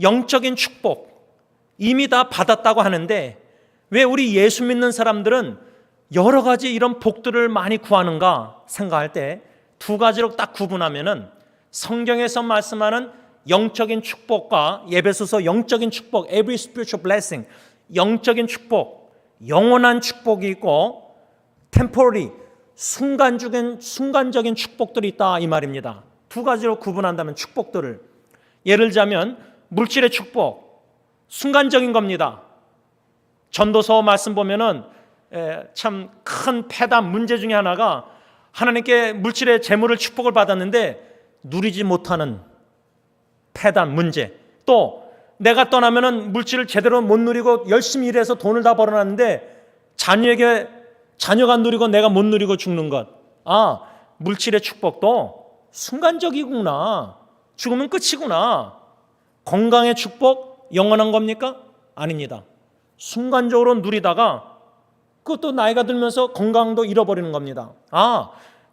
A: 영적인 축복 이미 다 받았다고 하는데 왜 우리 예수 믿는 사람들은 여러 가지 이런 복들을 많이 구하는가 생각할 때 두 가지로 딱 구분하면은 성경에서 말씀하는 영적인 축복과 예배소서 영적인 축복, every spiritual blessing, 영적인 축복, 영원한 축복이 있고 temporary, 순간적인 축복들이 있다 이 말입니다. 두 가지로 구분한다면 축복들을 예를 들자면 물질의 축복, 순간적인 겁니다. 전도서 말씀 보면은 참 큰 패담 문제 중에 하나가 하나님께 물질의 재물을 축복을 받았는데 누리지 못하는 패담 문제. 또 내가 떠나면은 물질을 제대로 못 누리고 열심히 일해서 돈을 다 벌어놨는데 자녀가 누리고 내가 못 누리고 죽는 것. 물질의 축복도 순간적이구나. 죽으면 끝이구나. 건강의 축복 영원한 겁니까? 아닙니다. 순간적으로 누리다가 그것도 나이가 들면서 건강도 잃어버리는 겁니다.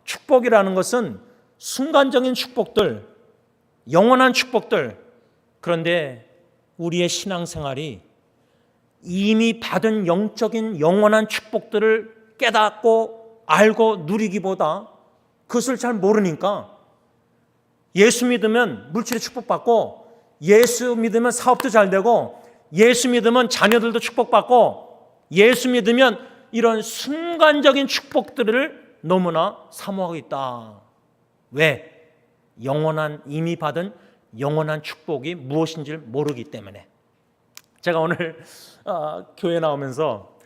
A: 축복이라는 것은 순간적인 축복들, 영원한 축복들. 그런데 우리의 신앙생활이 이미 받은 영적인 영원한 축복들을 깨닫고 알고 누리기보다 그것을 잘 모르니까 예수 믿으면 물질의 축복받고, 예수 믿으면 사업도 잘 되고, 예수 믿으면 자녀들도 축복받고, 예수 믿으면 이런 순간적인 축복들을 너무나 사모하고 있다. 왜? 이미 받은 영원한 축복이 무엇인지를 모르기 때문에. 제가 오늘 교회 나오면서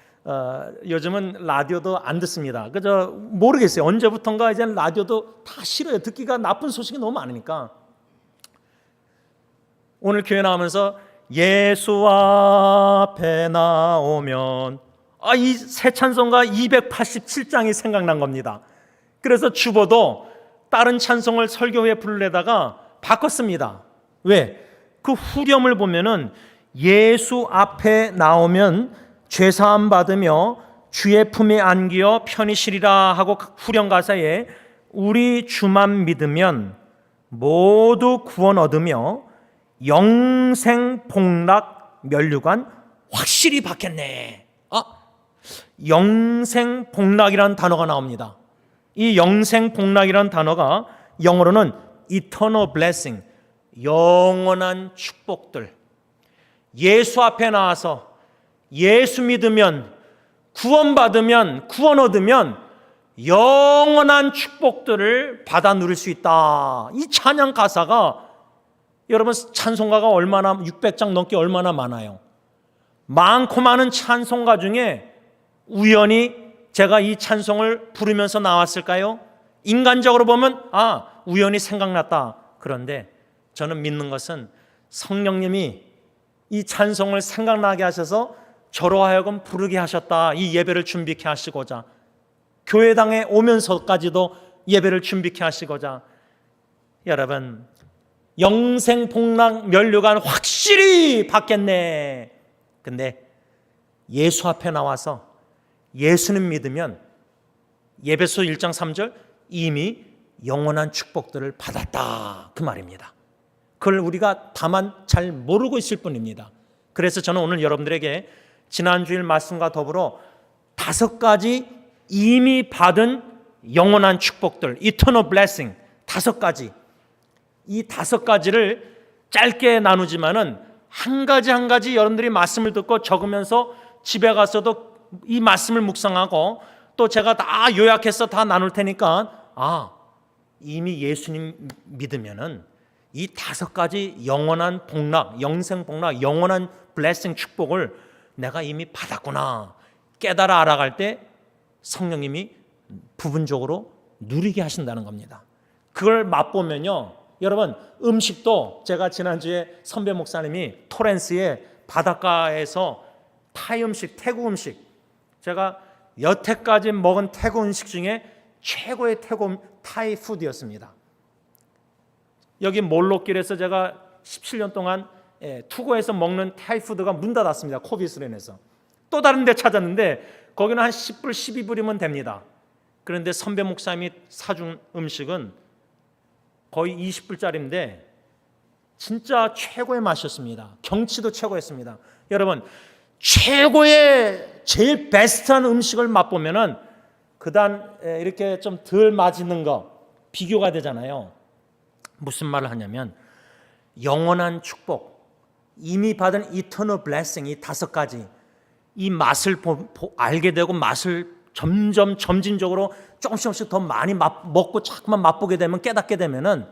A: 요즘은 라디오도 안 듣습니다. 그저 모르겠어요. 언제부턴가 이제 라디오도 다 싫어요. 듣기가 나쁜 소식이 너무 많으니까. 오늘 교회 나오면서 예수 앞에 나오면 이 새 찬송가 287장이 생각난 겁니다. 그래서 주보도 다른 찬송을 설교 후에 부르려다가 바꿨습니다. 왜? 그 후렴을 보면은 예수 앞에 나오면 죄사함 받으며 주의 품에 안기어 편히 쉬리라 하고 후렴 가사에 우리 주만 믿으면 모두 구원 얻으며 영생 복락 면류관 확실히 받겠네. 영생 복락이라는 단어가 나옵니다. 이 영생 복락이라는 단어가 영어로는 eternal blessing, 영원한 축복들. 예수 앞에 나와서 예수 믿으면 구원받으면 구원 얻으면 영원한 축복들을 받아 누릴 수 있다. 이 찬양 가사가 여러분 찬송가가 얼마나 600장 넘게 얼마나 많아요. 많고 많은 찬송가 중에 우연히 제가 이 찬송을 부르면서 나왔을까요? 인간적으로 보면 우연히 생각났다. 그런데 저는 믿는 것은 성령님이 이 찬송을 생각나게 하셔서 저로 하여금 부르게 하셨다. 이 예배를 준비케 하시고자, 교회당에 오면서까지도 예배를 준비케 하시고자. 여러분 영생 복락 면류관 확실히 받겠네. 근데 예수 앞에 나와서 예수는 믿으면 예배소 1장 3절 이미 영원한 축복들을 받았다. 그 말입니다. 그걸 우리가 다만 잘 모르고 있을 뿐입니다. 그래서 저는 오늘 여러분들에게 지난주일 말씀과 더불어 5가지 이미 받은 영원한 축복들, eternal blessing 5가지, 이 5가지를 짧게 나누지만은 한 가지 한 가지 여러분들이 말씀을 듣고 적으면서 집에 가서도 이 말씀을 묵상하고 또 제가 다 요약해서 다 나눌 테니까 이미 예수님 믿으면은 이 5가지 영원한 복락, 영생 복락, 영원한 블레싱 축복을 내가 이미 받았구나 깨달아 알아갈 때 성령님이 부분적으로 누리게 하신다는 겁니다. 그걸 맛보면요, 여러분 음식도 제가 지난주에 선배 목사님이 토렌스의 바닷가에서 타이 음식, 태국 음식, 제가 여태까지 먹은 태국 음식 중에 최고의 태국 타이 푸드였습니다. 여기 몰로길에서 제가 17년 동안 투고해서 먹는 타이 푸드가 문 닫았습니다. 코비드로 인해서. 또 다른 데 찾았는데 거기는 한 10불, 12불이면 됩니다. 그런데 선배 목사님이 사준 음식은 거의 20불짜리인데 진짜 최고의 맛이었습니다. 경치도 최고였습니다. 여러분, 최고의 제일 베스트한 음식을 맛보면은 그다음 이렇게 좀 덜 맛있는 거 비교가 되잖아요. 무슨 말을 하냐면 영원한 축복, 이미 받은 이터널 블레싱, 이 5가지 이 맛을 알게 되고 맛을 점점 점진적으로 조금씩 더 많이 먹고 자꾸만 맛보게 되면, 깨닫게 되면은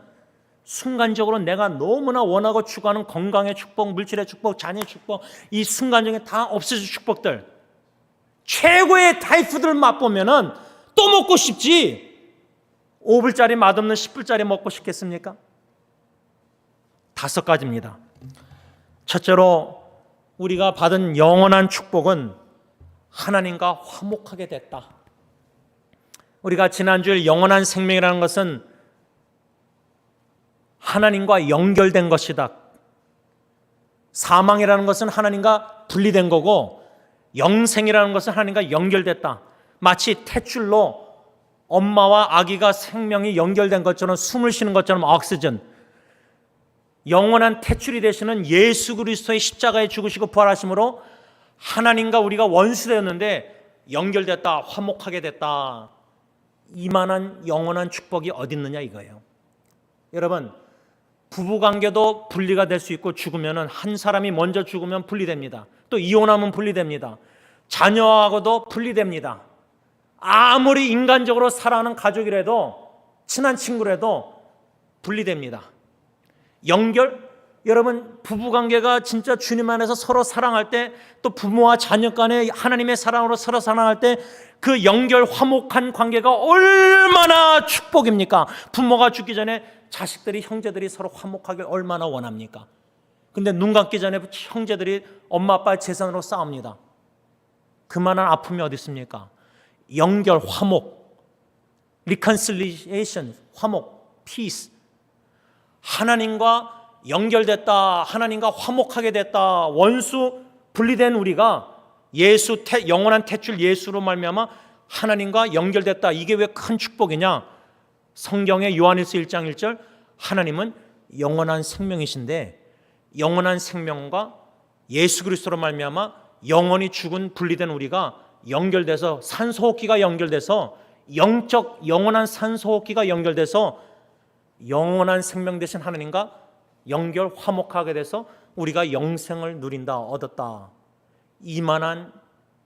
A: 순간적으로 내가 너무나 원하고 추구하는 건강의 축복, 물질의 축복, 자녀의 축복, 이 순간적인 다 없어질 축복들, 최고의 타이푸드를 맛보면은 또 먹고 싶지. 5불짜리 맛없는 10불짜리 먹고 싶겠습니까? 5가지입니다. 첫째로 우리가 받은 영원한 축복은 하나님과 화목하게 됐다. 우리가 지난주에 영원한 생명이라는 것은 하나님과 연결된 것이다. 사망이라는 것은 하나님과 분리된 거고 영생이라는 것은 하나님과 연결됐다. 마치 탯줄로 엄마와 아기가 생명이 연결된 것처럼, 숨을 쉬는 것처럼 옥시전, 영원한 탯줄이 되시는 예수 그리스도의 십자가에 죽으시고 부활하심으로 하나님과 우리가 원수되었는데 연결됐다, 화목하게 됐다. 이만한 영원한 축복이 어디 있느냐 이거예요. 여러분, 부부관계도 분리가 될 수 있고, 죽으면 한 사람이 먼저 죽으면 분리됩니다. 또 이혼하면 분리됩니다. 자녀하고도 분리됩니다. 아무리 인간적으로 사랑하는 가족이라도, 친한 친구라도 분리됩니다. 여러분 부부관계가 진짜 주님 안에서 서로 사랑할 때, 또 부모와 자녀 간에 하나님의 사랑으로 서로 사랑할 때 그 연결 화목한 관계가 얼마나 축복입니까? 부모가 죽기 전에 자식들이, 형제들이 서로 화목하길 얼마나 원합니까? 근데 눈 감기 전에 형제들이 엄마 아빠의 재산으로 싸웁니다. 그만한 아픔이 어디 있습니까? 연결, 화목, reconciliation, 화목, peace. 하나님과 연결됐다, 하나님과 화목하게 됐다. 원수 분리된 우리가 영원한 탯줄 예수로 말미암아 하나님과 연결됐다. 이게 왜 큰 축복이냐? 성경의 요한일서 1장 1절, 하나님은 영원한 생명이신데 영원한 생명과 예수 그리스도로 말미암아 영원히 죽은 분리된 우리가 연결돼서, 산소호흡기가 연결돼서, 영적 영원한 산소호흡기가 연결돼서 영원한 생명 되신 하나님과 연결 화목하게 돼서 우리가 영생을 누린다, 얻었다. 이만한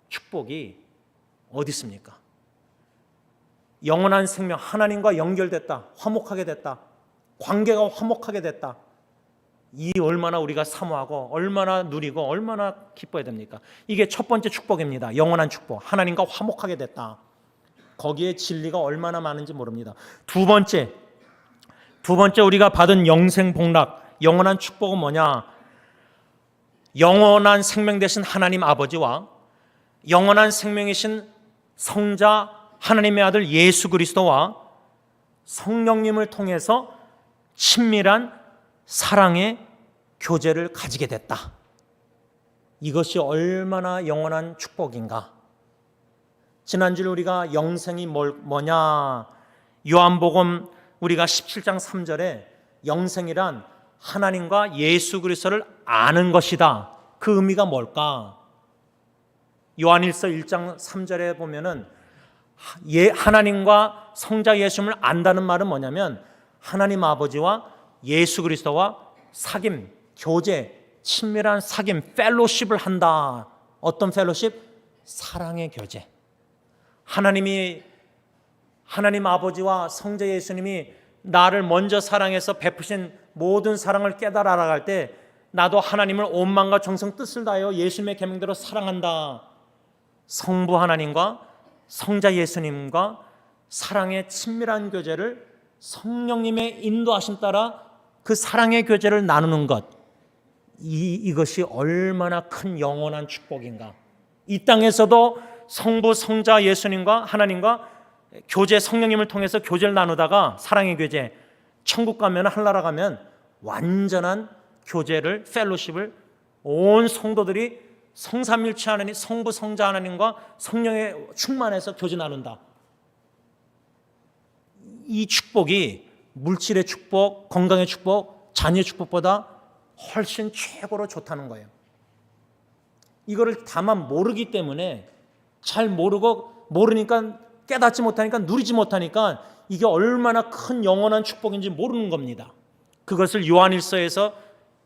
A: 축복이 어디 있습니까? 영원한 생명, 하나님과 연결됐다, 화목하게 됐다, 관계가 화목하게 됐다. 이 얼마나 우리가 사모하고 얼마나 누리고 얼마나 기뻐야 됩니까? 이게 첫 번째 축복입니다. 영원한 축복, 하나님과 화목하게 됐다. 거기에 진리가 얼마나 많은지 모릅니다. 두 번째 우리가 받은 영생 복락, 영원한 축복은 뭐냐? 영원한 생명 되신 하나님 아버지와 영원한 생명이신 성자 하나님의 아들 예수 그리스도와 성령님을 통해서 친밀한 사랑의 교제를 가지게 됐다. 이것이 얼마나 영원한 축복인가? 지난주에 우리가 영생이 뭐냐? 요한복음 우리가 17장 3절에 영생이란 하나님과 예수 그리스도를 아는 것이다. 그 의미가 뭘까? 요한일서 1장 3절에 보면은 하나님과 성자 예수님을 안다는 말은 뭐냐면 하나님 아버지와 예수 그리스도와 사귐, 교제, 친밀한 사귐, 펠로십을 한다. 어떤 펠로십? 사랑의 교제. 하나님 아버지와 성자 예수님이 나를 먼저 사랑해서 베푸신 모든 사랑을 깨달아 알아갈 때 나도 하나님을 온 마음과 정성 뜻을 다하여 예수님의 계명대로 사랑한다. 성부 하나님과 성자 예수님과 사랑의 친밀한 교제를 성령님의 인도하심 따라 그 사랑의 교제를 나누는 것, 이것이 얼마나 큰 영원한 축복인가. 이 땅에서도 성부 성자 예수님과 하나님과 교제, 성령님을 통해서 교제를 나누다가 사랑의 교제, 천국 가면, 하늘나라 가면 완전한 교제를, 펠로십을 온 성도들이 성삼일체 하나님, 성부 성자 하나님과 성령의 충만해서 교제 나눈다. 이 축복이 물질의 축복, 건강의 축복, 자녀의 축복보다 훨씬 최고로 좋다는 거예요. 이거를 다만 모르기 때문에, 잘 모르니까, 깨닫지 못하니까, 누리지 못하니까 이게 얼마나 큰 영원한 축복인지 모르는 겁니다. 그것을 요한일서에서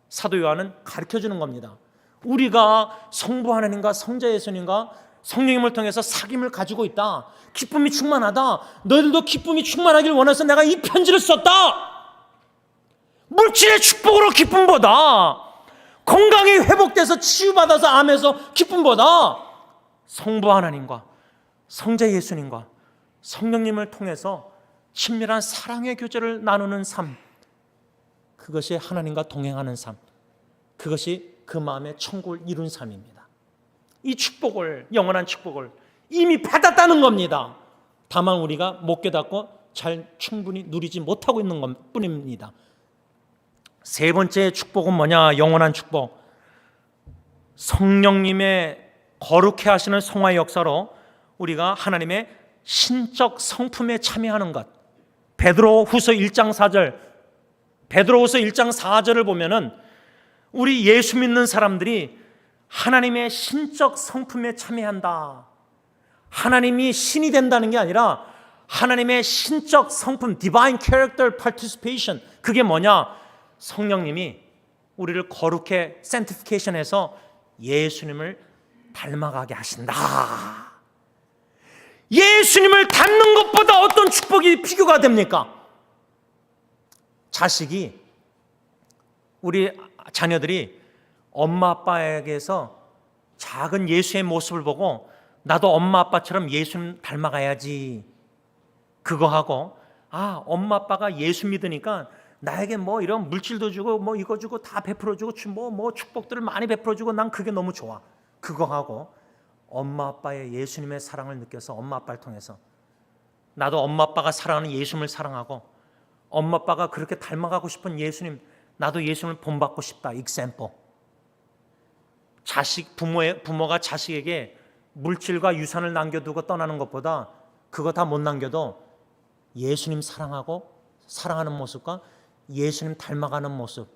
A: 사도 요한은 가르쳐주는 겁니다. 우리가 성부 하나님과 성자 예수님과 성령님을 통해서 사귐을 가지고 있다. 기쁨이 충만하다. 너희들도 기쁨이 충만하길 원해서 내가 이 편지를 썼다. 물질의 축복으로 기쁨보다, 건강이 회복돼서 치유받아서 암에서 기쁨보다 성부 하나님과 성자 예수님과 성령님을 통해서 친밀한 사랑의 교제를 나누는 삶, 그것이 하나님과 동행하는 삶, 그것이 그 마음의 천국을 이룬 삶입니다. 이 축복을, 영원한 축복을 이미 받았다는 겁니다. 다만 우리가 못 깨닫고 잘 충분히 누리지 못하고 있는 것 뿐입니다. 세 번째 축복은 뭐냐? 영원한 축복. 성령님의 거룩해 하시는 성화의 역사로 우리가 하나님의 신적 성품에 참여하는 것. 베드로후서 1장 4절, 베드로후서 1장 4절을 보면은 우리 예수 믿는 사람들이 하나님의 신적 성품에 참여한다. 하나님이 신이 된다는 게 아니라 하나님의 신적 성품, divine character participation. 그게 뭐냐? 성령님이 우리를 거룩해 sanctification해서 예수님을 닮아가게 하신다. 예수님을 닮는 것보다 어떤 축복이 비교가 됩니까? 자식이, 우리 자녀들이 엄마 아빠에게서 작은 예수의 모습을 보고 나도 엄마 아빠처럼 예수님 닮아가야지, 그거 하고, 아, 엄마 아빠가 예수 믿으니까 나에게 뭐 이런 물질도 주고 뭐 이거 주고 다 베풀어 주고 뭐 축복들을 많이 베풀어 주고 난 그게 너무 좋아, 그거 하고 엄마 아빠의 예수님의 사랑을 느껴서 엄마 아빠를 통해서 나도 엄마 아빠가 사랑하는 예수님을 사랑하고 엄마 아빠가 그렇게 닮아가고 싶은 예수님, 나도 예수님을 본받고 싶다. example. 부모가 자식에게 물질과 유산을 남겨두고 떠나는 것보다 그거 다 못 남겨도 예수님 사랑하고 사랑하는 모습과 예수님 닮아가는 모습,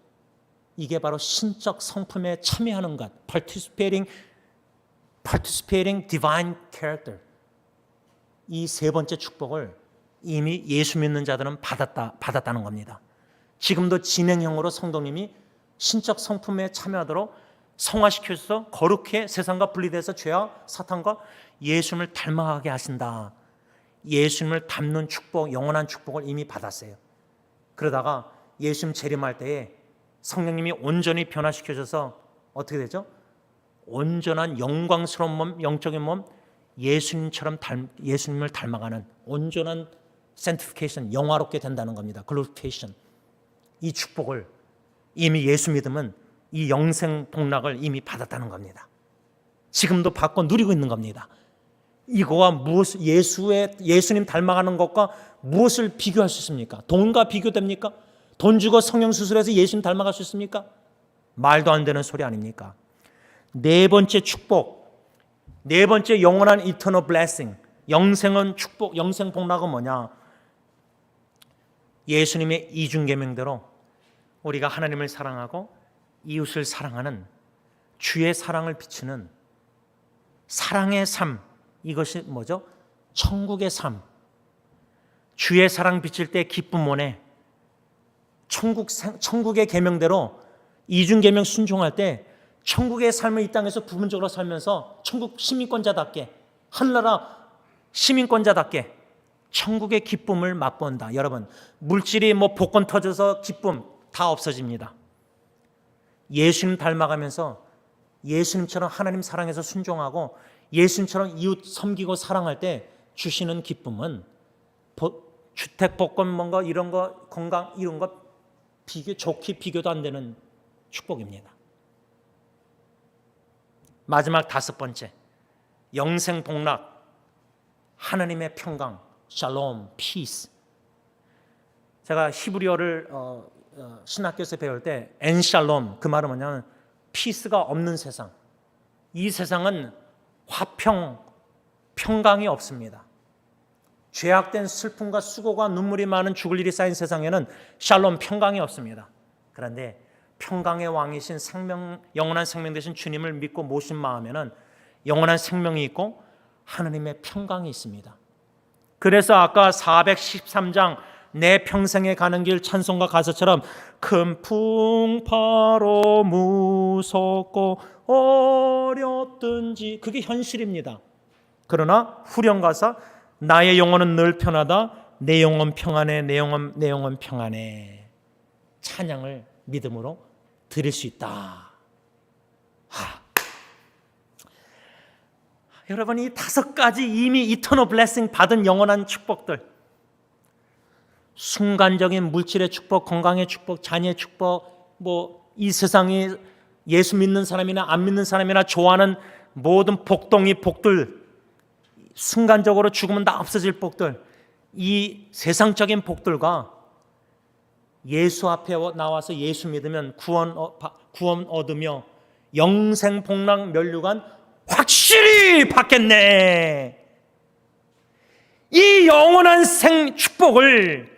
A: 이게 바로 신적 성품에 참여하는 것, participating divine character. 이 세 번째 축복을 이미 예수 믿는 자들은 받았다는 겁니다. 지금도 진행형으로 성도님이 신적 성품에 참여하도록 성화시켜서 거룩해 세상과 분리돼서 죄와 사탄과 예수님을 닮아가게 하신다. 예수님을 닮는 축복, 영원한 축복을 이미 받았어요. 그러다가 예수님 재림할 때에 성령님이 온전히 변화시켜줘서 어떻게 되죠? 온전한 영광스러운 몸, 영적인 몸, 예수님을 닮아가는 온전한 sanctification, 영화롭게 된다는 겁니다. glorification. 이 축복을 이미 예수 믿으면 이 영생 복락을 이미 받았다는 겁니다. 지금도 받고 누리고 있는 겁니다. 이거와 예수님 닮아가는 것과 무엇을 비교할 수 있습니까? 돈과 비교됩니까? 돈 주고 성형 수술해서 예수님 닮아갈 수 있습니까? 말도 안 되는 소리 아닙니까? 네 번째 축복, 네 번째 영원한 eternal blessing, 영생은 축복, 영생 복락은 뭐냐? 예수님의 이중계명대로 우리가 하나님을 사랑하고 이웃을 사랑하는 주의 사랑을 비추는 사랑의 삶, 이것이 뭐죠? 천국의 삶. 주의 사랑 비칠 때 기쁨 오네. 천국의 계명대로 이중계명 순종할 때 천국의 삶을 이 땅에서 부분적으로 살면서 천국 시민권자답게, 하늘나라 시민권자답게 천국의 기쁨을 맛본다. 여러분, 물질이 뭐 복권 터져서 기쁨 다 없어집니다. 예수님 닮아가면서 예수님처럼 하나님 사랑해서 순종하고 예수님처럼 이웃 섬기고 사랑할 때 주시는 기쁨은 주택 복권 뭔가 이런 거 건강 이런 거 좋게 비교도 안 되는 축복입니다. 마지막 5번째, 영생 복락, 하나님의 평강, 샬롬, 피스. 제가 히브리어를 신학교에서 배울 때 엔샬롬, 그 말은 뭐냐면 피스가 없는 세상. 이 세상은 화평, 평강이 없습니다. 죄악된 슬픔과 수고가 눈물이 많은 죽을 일이 쌓인 세상에는 샬롬, 평강이 없습니다. 그런데 평강의 왕이신 영원한 생명 되신 주님을 믿고 모신 마음에는 영원한 생명이 있고 하나님의 평강이 있습니다. 그래서 아까 413장 내 평생에 가는 길 찬송가 가사처럼 큰 풍파로 무섭고 어렵든지 그게 현실입니다. 그러나 후렴 가사 나의 영혼은 늘 편하다. 내 영혼 평안해. 내 영혼 평안해. 찬양을 믿음으로 드릴 수 있다. 여러분, 이 5가지 이미 이터널 블레싱 받은 영원한 축복들, 순간적인 물질의 축복, 건강의 축복, 자녀의 축복, 이 세상이 예수 믿는 사람이나 안 믿는 사람이나 좋아하는 모든 복들, 순간적으로 죽으면 다 없어질 복들, 이 세상적인 복들과 예수 앞에 나와서 예수 믿으면 구원 얻으며 영생 복락 면류관 확실히 받겠네. 이 영원한 축복을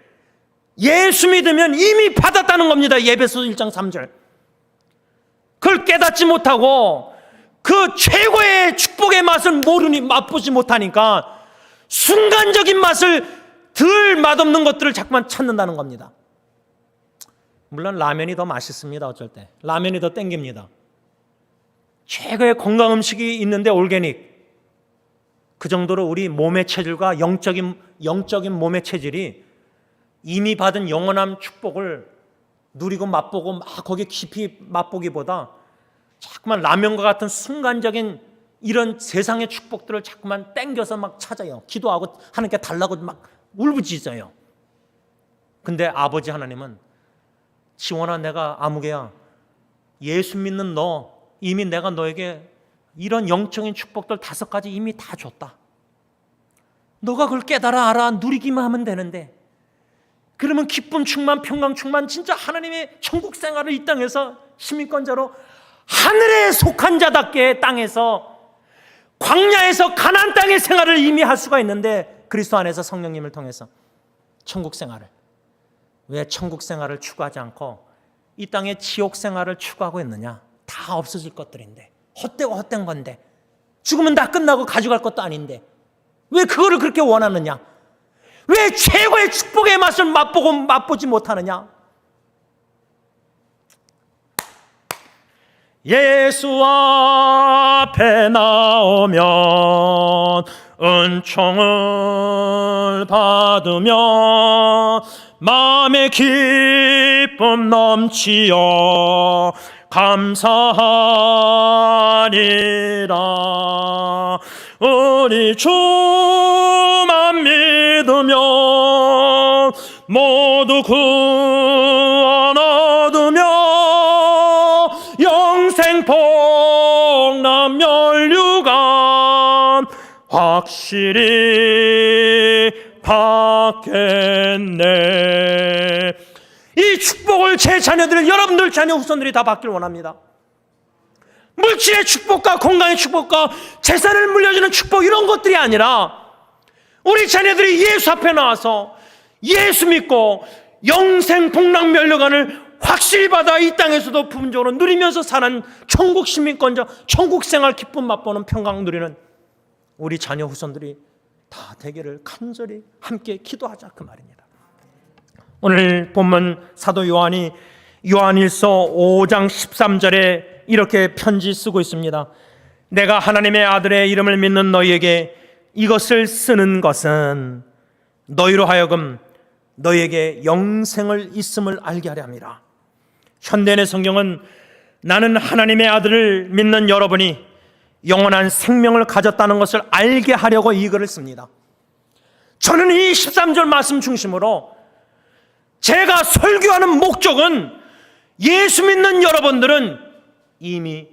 A: 예수 믿으면 이미 받았다는 겁니다. 에베소서 1장 3절. 그걸 깨닫지 못하고 그 최고의 축복의 맛을 맛보지 못하니까 순간적인 맛을 덜 맛없는 것들을 자꾸만 찾는다는 겁니다. 물론 라면이 더 맛있습니다. 어쩔 때 라면이 더 땡깁니다. 최고의 건강 음식이 있는데 올게닉, 그 정도로 우리 몸의 체질과 영적인 몸의 체질이 이미 받은 영원한 축복을 누리고 맛보고 거기에 깊이 맛보기보다 자꾸만 라면과 같은 순간적인 이런 세상의 축복들을 자꾸만 땡겨서 막 찾아요. 기도하고 하나님께 달라고 막 울부짖어요. 근데 아버지 하나님은 지원아, 내가 아무개야, 예수 믿는 너, 이미 내가 너에게 이런 영적인 축복들 5가지 이미 다 줬다. 너가 그걸 깨달아 알아 누리기만 하면 되는데, 그러면 기쁨 충만, 평강 충만, 진짜 하나님의 천국 생활을 이 땅에서 시민권자로 하늘에 속한 자답게 땅에서 광야에서 가나안 땅의 생활을 이미 할 수가 있는데, 그리스도 안에서 성령님을 통해서 천국 생활을, 왜 천국 생활을 추구하지 않고 이 땅의 지옥 생활을 추구하고 있느냐? 다 없어질 것들인데, 헛되고 헛된 건데, 죽으면 다 끝나고 가져갈 것도 아닌데 왜 그거를 그렇게 원하느냐? 왜 최고의 축복의 맛을 맛보지 못하느냐?
B: 예수 앞에 나오면 은총을 받으며 마음의 기쁨 넘치어 감사하리라. 우리 주만 믿으면 모두 구원 얻으며 영생 복락 면류관 확실히 받겠네. 이 축복을 제 자녀들, 여러분들 자녀 후손들이 다 받길 원합니다. 물질의 축복과 건강의 축복과 재산을 물려주는 축복, 이런 것들이 아니라 우리 자녀들이 예수 앞에 나와서 예수 믿고 영생 복락 면류관을 확실히 받아 이 땅에서도 부분적으로 누리면서 사는 천국 시민권자, 천국 생활 기쁨 맛보는 평강 누리는 우리 자녀 후손들이 다 되기를 간절히 함께 기도하자, 그 말입니다. 오늘 본문 사도 요한이 요한일서 5장 13절에 이렇게 편지 쓰고 있습니다. 내가 하나님의 아들의 이름을 믿는 너희에게 이것을 쓰는 것은 너희로 하여금 너희에게 영생을 있음을 알게 하려 함이라. 현대인의 성경은 나는 하나님의 아들을 믿는 여러분이 영원한 생명을 가졌다는 것을 알게 하려고 이 글을 씁니다. 저는 이 13절 말씀 중심으로 제가 설교하는 목적은 예수 믿는 여러분들은 이미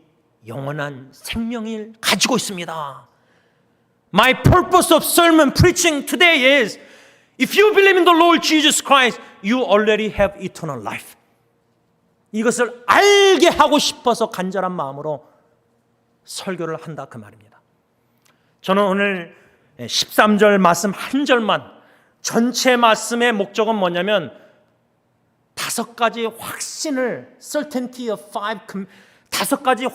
B: 영원한 생명을 가지고 있습니다. My purpose of sermon preaching today is if you believe in the Lord Jesus Christ, you already have eternal life. 이것을 알게 하고 싶어서 간절한 마음으로 설교를 한다 그 말입니다. 저는 오늘 13절 말씀 한 절만, 전체 말씀의 목적은 뭐냐면 5가지 확신을, certainty of 5가지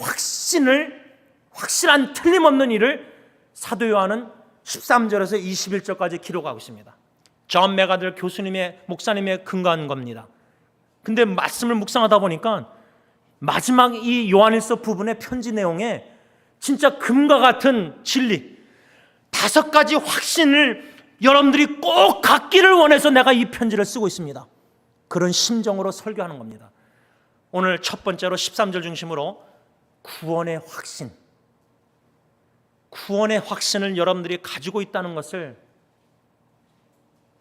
B: 확실한 틀림없는 일을 사도 요한은 13절에서 21절까지 기록하고 있습니다. 존 메가들 교수님의, 목사님의 근거한 겁니다. 근데 말씀을 묵상하다 보니까 마지막 이 요한일서 부분의 편지 내용에 진짜 금과 같은 진리, 5가지 확신을 여러분들이 꼭 갖기를 원해서 내가 이 편지를 쓰고 있습니다. 그런 심정으로 설교하는 겁니다. 오늘 첫 번째로 13절 중심으로 구원의 확신을 여러분들이 가지고 있다는 것을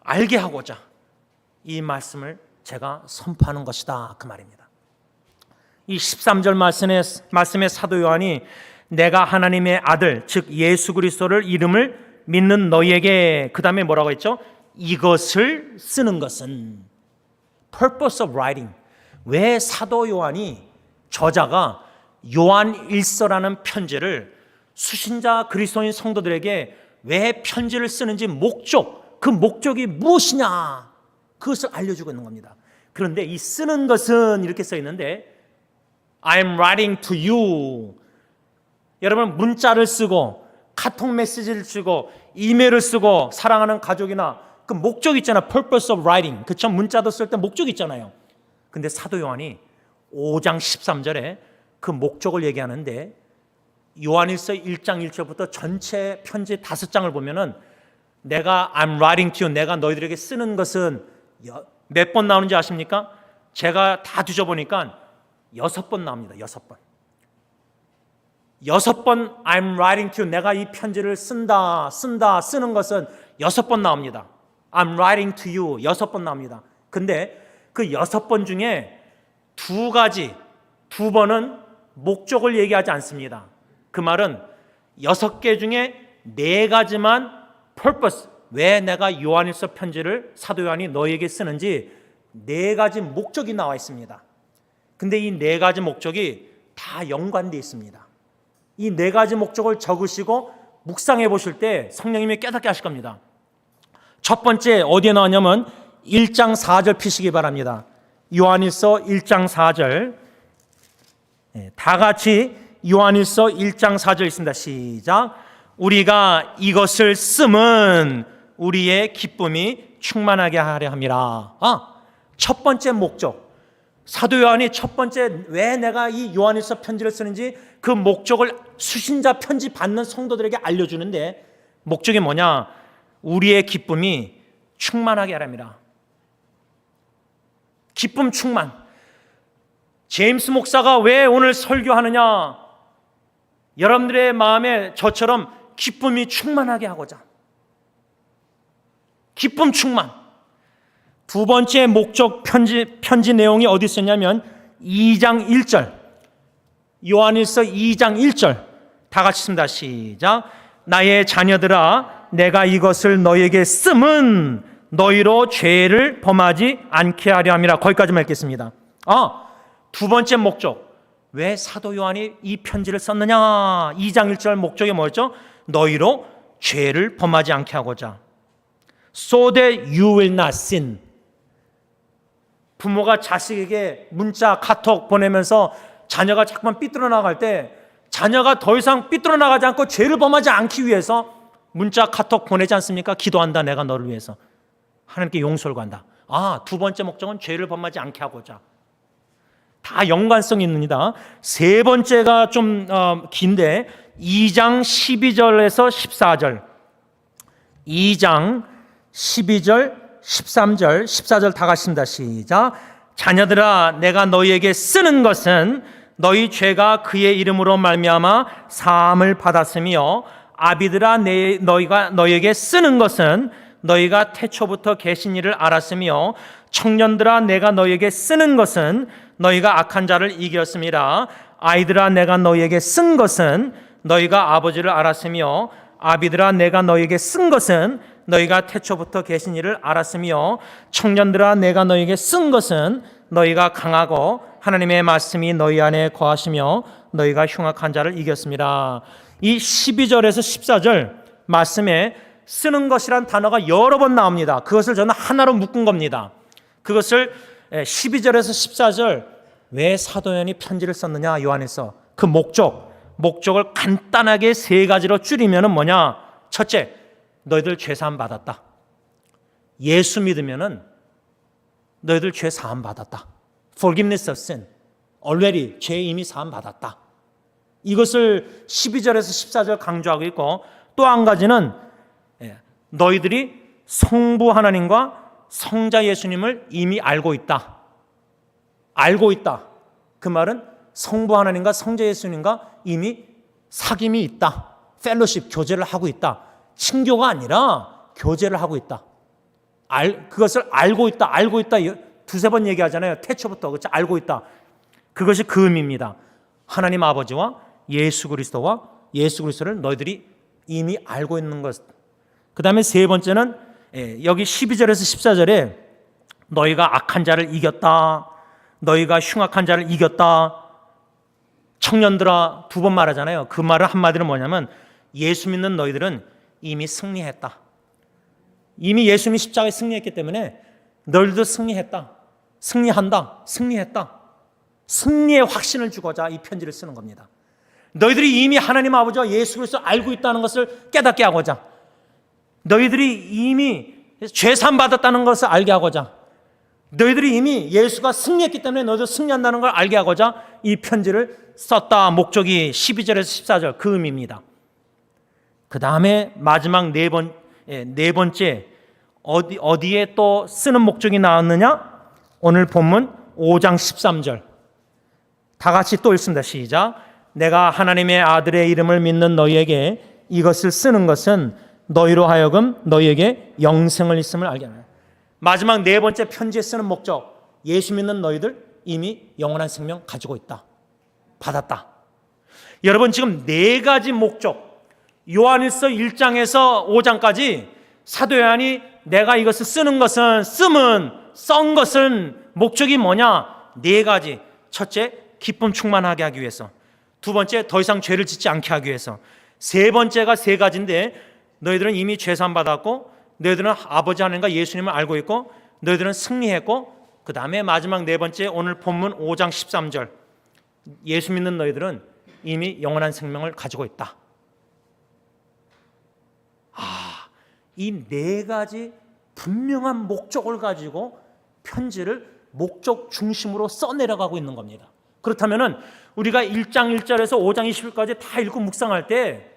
B: 알게 하고자 이 말씀을 제가 선포하는 것이다 그 말입니다. 이 13절 말씀의 사도 요한이 내가 하나님의 아들 즉 예수 그리스도를 이름을 믿는 너희에게 그 다음에 뭐라고 했죠? 이것을 쓰는 것은 purpose of writing. 왜 사도 요한이 저자가 요한일서라는 편지를 수신자 그리스도인 성도들에게 왜 편지를 쓰는지 그 목적이 무엇이냐 그것을 알려주고 있는 겁니다. 그런데 이 쓰는 것은 이렇게 써 있는데 I'm writing to you. 여러분 문자를 쓰고 카톡 메시지를 쓰고 이메일을 쓰고 사랑하는 가족이나 그 목적 있잖아요. purpose of writing. 그쵸? 문자도 쓸 때 목적 있잖아요. 근데 사도 요한이 5장 13절에 그 목적을 얘기하는데 요한일서 1장 1절부터 전체 편지 5장을 보면은 내가 I'm writing to you, 내가 너희들에게 쓰는 것은 몇 번 나오는지 아십니까? 제가 다 뒤져보니까 6번 나옵니다. 6번. 6번 I'm writing to you, 내가 이 편지를 쓰는 것은 6번 나옵니다. I'm writing to you 6번 나옵니다. 근데 그 6번 중에 2번은 목적을 얘기하지 않습니다. 그 말은 6개 중에 4가지만 purpose, 왜 내가 요한일서 편지를 사도 요한이 너에게 쓰는지 4가지 목적이 나와 있습니다. 근데 이 4가지 목적이 다 연관되어 있습니다. 이 4가지 목적을 적으시고 묵상해 보실 때 성령님이 깨닫게 하실 겁니다. 첫 번째 어디에 나왔냐면 1장 4절 피시기 바랍니다. 요한일서 1장 4절 다 같이 요한일서 1장 4절 있습니다. 시작. 우리가 이것을 쓰면 우리의 기쁨이 충만하게 하려 함이라. 첫 번째 목적. 사도 요한이 첫 번째 왜 내가 이 요한일서 편지를 쓰는지 그 목적을 수신자 편지 받는 성도들에게 알려주는데 목적이 뭐냐? 우리의 기쁨이 충만하게 하랍니다. 기쁨 충만. 제임스 목사가 왜 오늘 설교하느냐? 여러분들의 마음에 저처럼 기쁨이 충만하게 하고자. 기쁨 충만. 두 번째 목적 편지 내용이 어디 있었냐면 2장 1절. 요한일서 2장 1절. 다 같이 씁니다. 시작. 나의 자녀들아 내가 이것을 너희에게 쓰면 너희로 죄를 범하지 않게 하려 함이라. 거기까지만 읽겠습니다. 두 번째 목적. 왜 사도 요한이 이 편지를 썼느냐? 2장 1절 목적이 뭐였죠? 너희로 죄를 범하지 않게 하고자. So that you will not sin. 부모가 자식에게 문자, 카톡 보내면서 자녀가 자꾸만 삐뚤어 나갈 때 자녀가 더 이상 삐뚤어 나가지 않고 죄를 범하지 않기 위해서 문자, 카톡 보내지 않습니까? 기도한다, 내가 너를 위해서. 하나님께 용서를 구한다. 두 번째 목적은 죄를 범하지 않게 하고자. 다 연관성이 있습니다. 세 번째가 좀 긴데 2장 12절에서 14절 2장 12절 13절 14절 다 같습니다. 시작. 자녀들아 내가 너희에게 쓰는 것은 너희 죄가 그의 이름으로 말미암아 사함을 받았으며 아비들아 너희가 너희에게 쓰는 것은 너희가 태초부터 계신 일을 알았으며 청년들아 내가 너희에게 쓰는 것은 너희가 악한 자를 이겼습니다. 아이들아 내가 너희에게 쓴 것은 너희가 아버지를 알았으며 아비들아 내가 너희에게 쓴 것은 너희가 태초부터 계신 일을 알았으며 청년들아 내가 너희에게 쓴 것은 너희가 강하고 하나님의 말씀이 너희 안에 거하시며 너희가 흉악한 자를 이겼습니다. 이 12절에서 14절 말씀에 쓰는 것이란 단어가 여러 번 나옵니다. 그것을 저는 하나로 묶은 겁니다. 그것을 12절에서 14절 왜 사도 요한이 편지를 썼느냐 요한에서 그 목적을 간단하게 세 가지로 줄이면은 뭐냐? 첫째, 너희들 죄 사함 받았다. 예수 믿으면은 너희들 죄 사함 받았다. Forgiveness of sin. Already 죄 이미 사함 받았다. 이것을 12절에서 14절 강조하고 있고 또 한 가지는 너희들이 성부 하나님과 성자 예수님을 이미 알고 있다. 알고 있다. 그 말은 성부 하나님과 성자 예수님과 이미 사귐이 있다. 펠로십, 교제를 하고 있다. 친교가 아니라 교제를 하고 있다. 그것을 알고 있다. 두세 번 얘기하잖아요. 태초부터. 그렇죠? 알고 있다. 그것이 그 의미입니다. 하나님 아버지와 예수 그리스도를 너희들이 이미 알고 있는 것. 그 다음에 세 번째는 여기 12절에서 14절에 너희가 악한 자를 이겼다. 너희가 흉악한 자를 이겼다. 청년들아 두 번 말하잖아요. 그 말은 한마디로 뭐냐면 예수 믿는 너희들은 이미 승리했다. 이미 예수님이 십자가에 승리했기 때문에 너희들도 승리했다. 승리했다. 승리의 확신을 주고자 이 편지를 쓰는 겁니다. 너희들이 이미 하나님 아버지와 예수 그리스도를 알고 있다는 것을 깨닫게 하고자, 너희들이 이미 죄산 받았다는 것을 알게 하고자, 너희들이 이미 예수가 승리했기 때문에 너희도 승리한다는 걸 알게 하고자 이 편지를 썼다. 목적이 12절에서 14절 그 의미입니다. 그 다음에 마지막 네 번째 어디에 또 쓰는 목적이 나왔느냐? 오늘 본문 5장 13절 다 같이 또 읽습니다. 시작. 내가 하나님의 아들의 이름을 믿는 너희에게 이것을 쓰는 것은 너희로 하여금 너희에게 영생을 있음을 알게 하라. 마지막 네 번째 편지에 쓰는 목적, 예수 믿는 너희들 이미 영원한 생명 가지고 있다. 받았다. 여러분 지금 네 가지 목적, 요한일서 1장에서 5장까지 사도 요한이 내가 이것을 쓴 것은 목적이 뭐냐? 네 가지. 첫째, 기쁨 충만하게 하기 위해서. 두 번째, 더 이상 죄를 짓지 않게 하기 위해서. 세 번째가 세 가지인데 너희들은 이미 죄산 받았고, 너희들은 아버지 하나님과 예수님을 알고 있고, 너희들은 승리했고, 그 다음에 마지막 네 번째 오늘 본문 5장 13절 예수 믿는 너희들은 이미 영원한 생명을 가지고 있다. 이 네 가지 분명한 목적을 가지고 편지를 목적 중심으로 써내려가고 있는 겁니다. 그렇다면 우리가 1장 1절에서 5장 20절까지 다 읽고 묵상할 때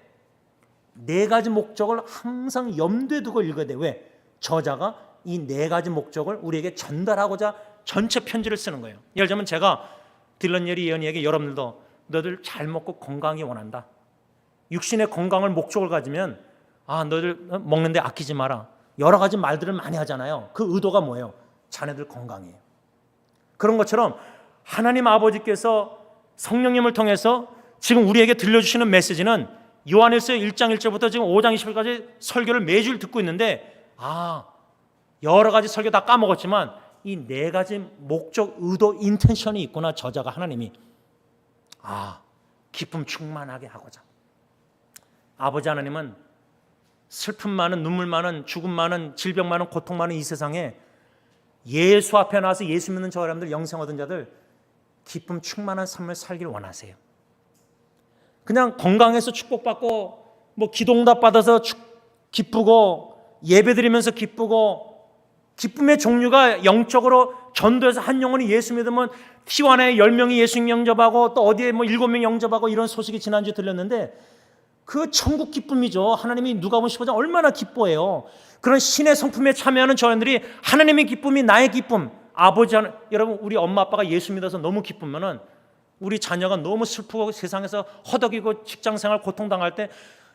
B: 네 가지 목적을 항상 염두에 두고 읽어야 돼. 왜? 저자가 이 네 가지 목적을 우리에게 전달하고자 전체 편지를 쓰는 거예요. 예를 들면 제가 딜런 예리 예언이에게 여러분들도 너희들 잘 먹고 건강히 원한다. 육신의 건강을 목적을 가지면 너희들 먹는데 아끼지 마라. 여러 가지 말들을 많이 하잖아요. 그 의도가 뭐예요? 자네들 건강이에요. 그런 것처럼 하나님 아버지께서 성령님을 통해서 지금 우리에게 들려주시는 메시지는 요한일서 1장 1절부터 지금 5장 20절까지 설교를 매주 듣고 있는데 여러 가지 설교 다 까먹었지만 이 네 가지 목적, 의도, 인텐션이 있구나. 저자가 하나님이 기쁨 충만하게 하고자. 아버지 하나님은 슬픔 많은, 눈물 많은, 죽음 많은, 질병 많은, 고통 많은 이 세상에 예수 앞에 나와서 예수 믿는 저 사람들, 영생 얻은 자들 기쁨 충만한 삶을 살기를 원하세요. 그냥 건강해서 축복받고 기도응답 받아서 기쁘고 예배드리면서 기쁘고 기쁨의 종류가 영적으로 전도해서 한 영혼이 예수 믿으면 티와나에 10명이 예수님 영접하고 또 어디에 뭐 7명 영접하고 이런 소식이 지난주에 들렸는데 그 천국 기쁨이죠. 하나님이 누가복음 15장 얼마나 기뻐해요. 그런 신의 성품에 참여하는 저희들이 하나님의 기쁨이 나의 기쁨. 아버지 하나, 여러분 우리 엄마 아빠가 예수 믿어서 너무 기쁘면은 우리 자녀가 너무 슬프고 세상에서 허덕이고 직장생활 고통당할 때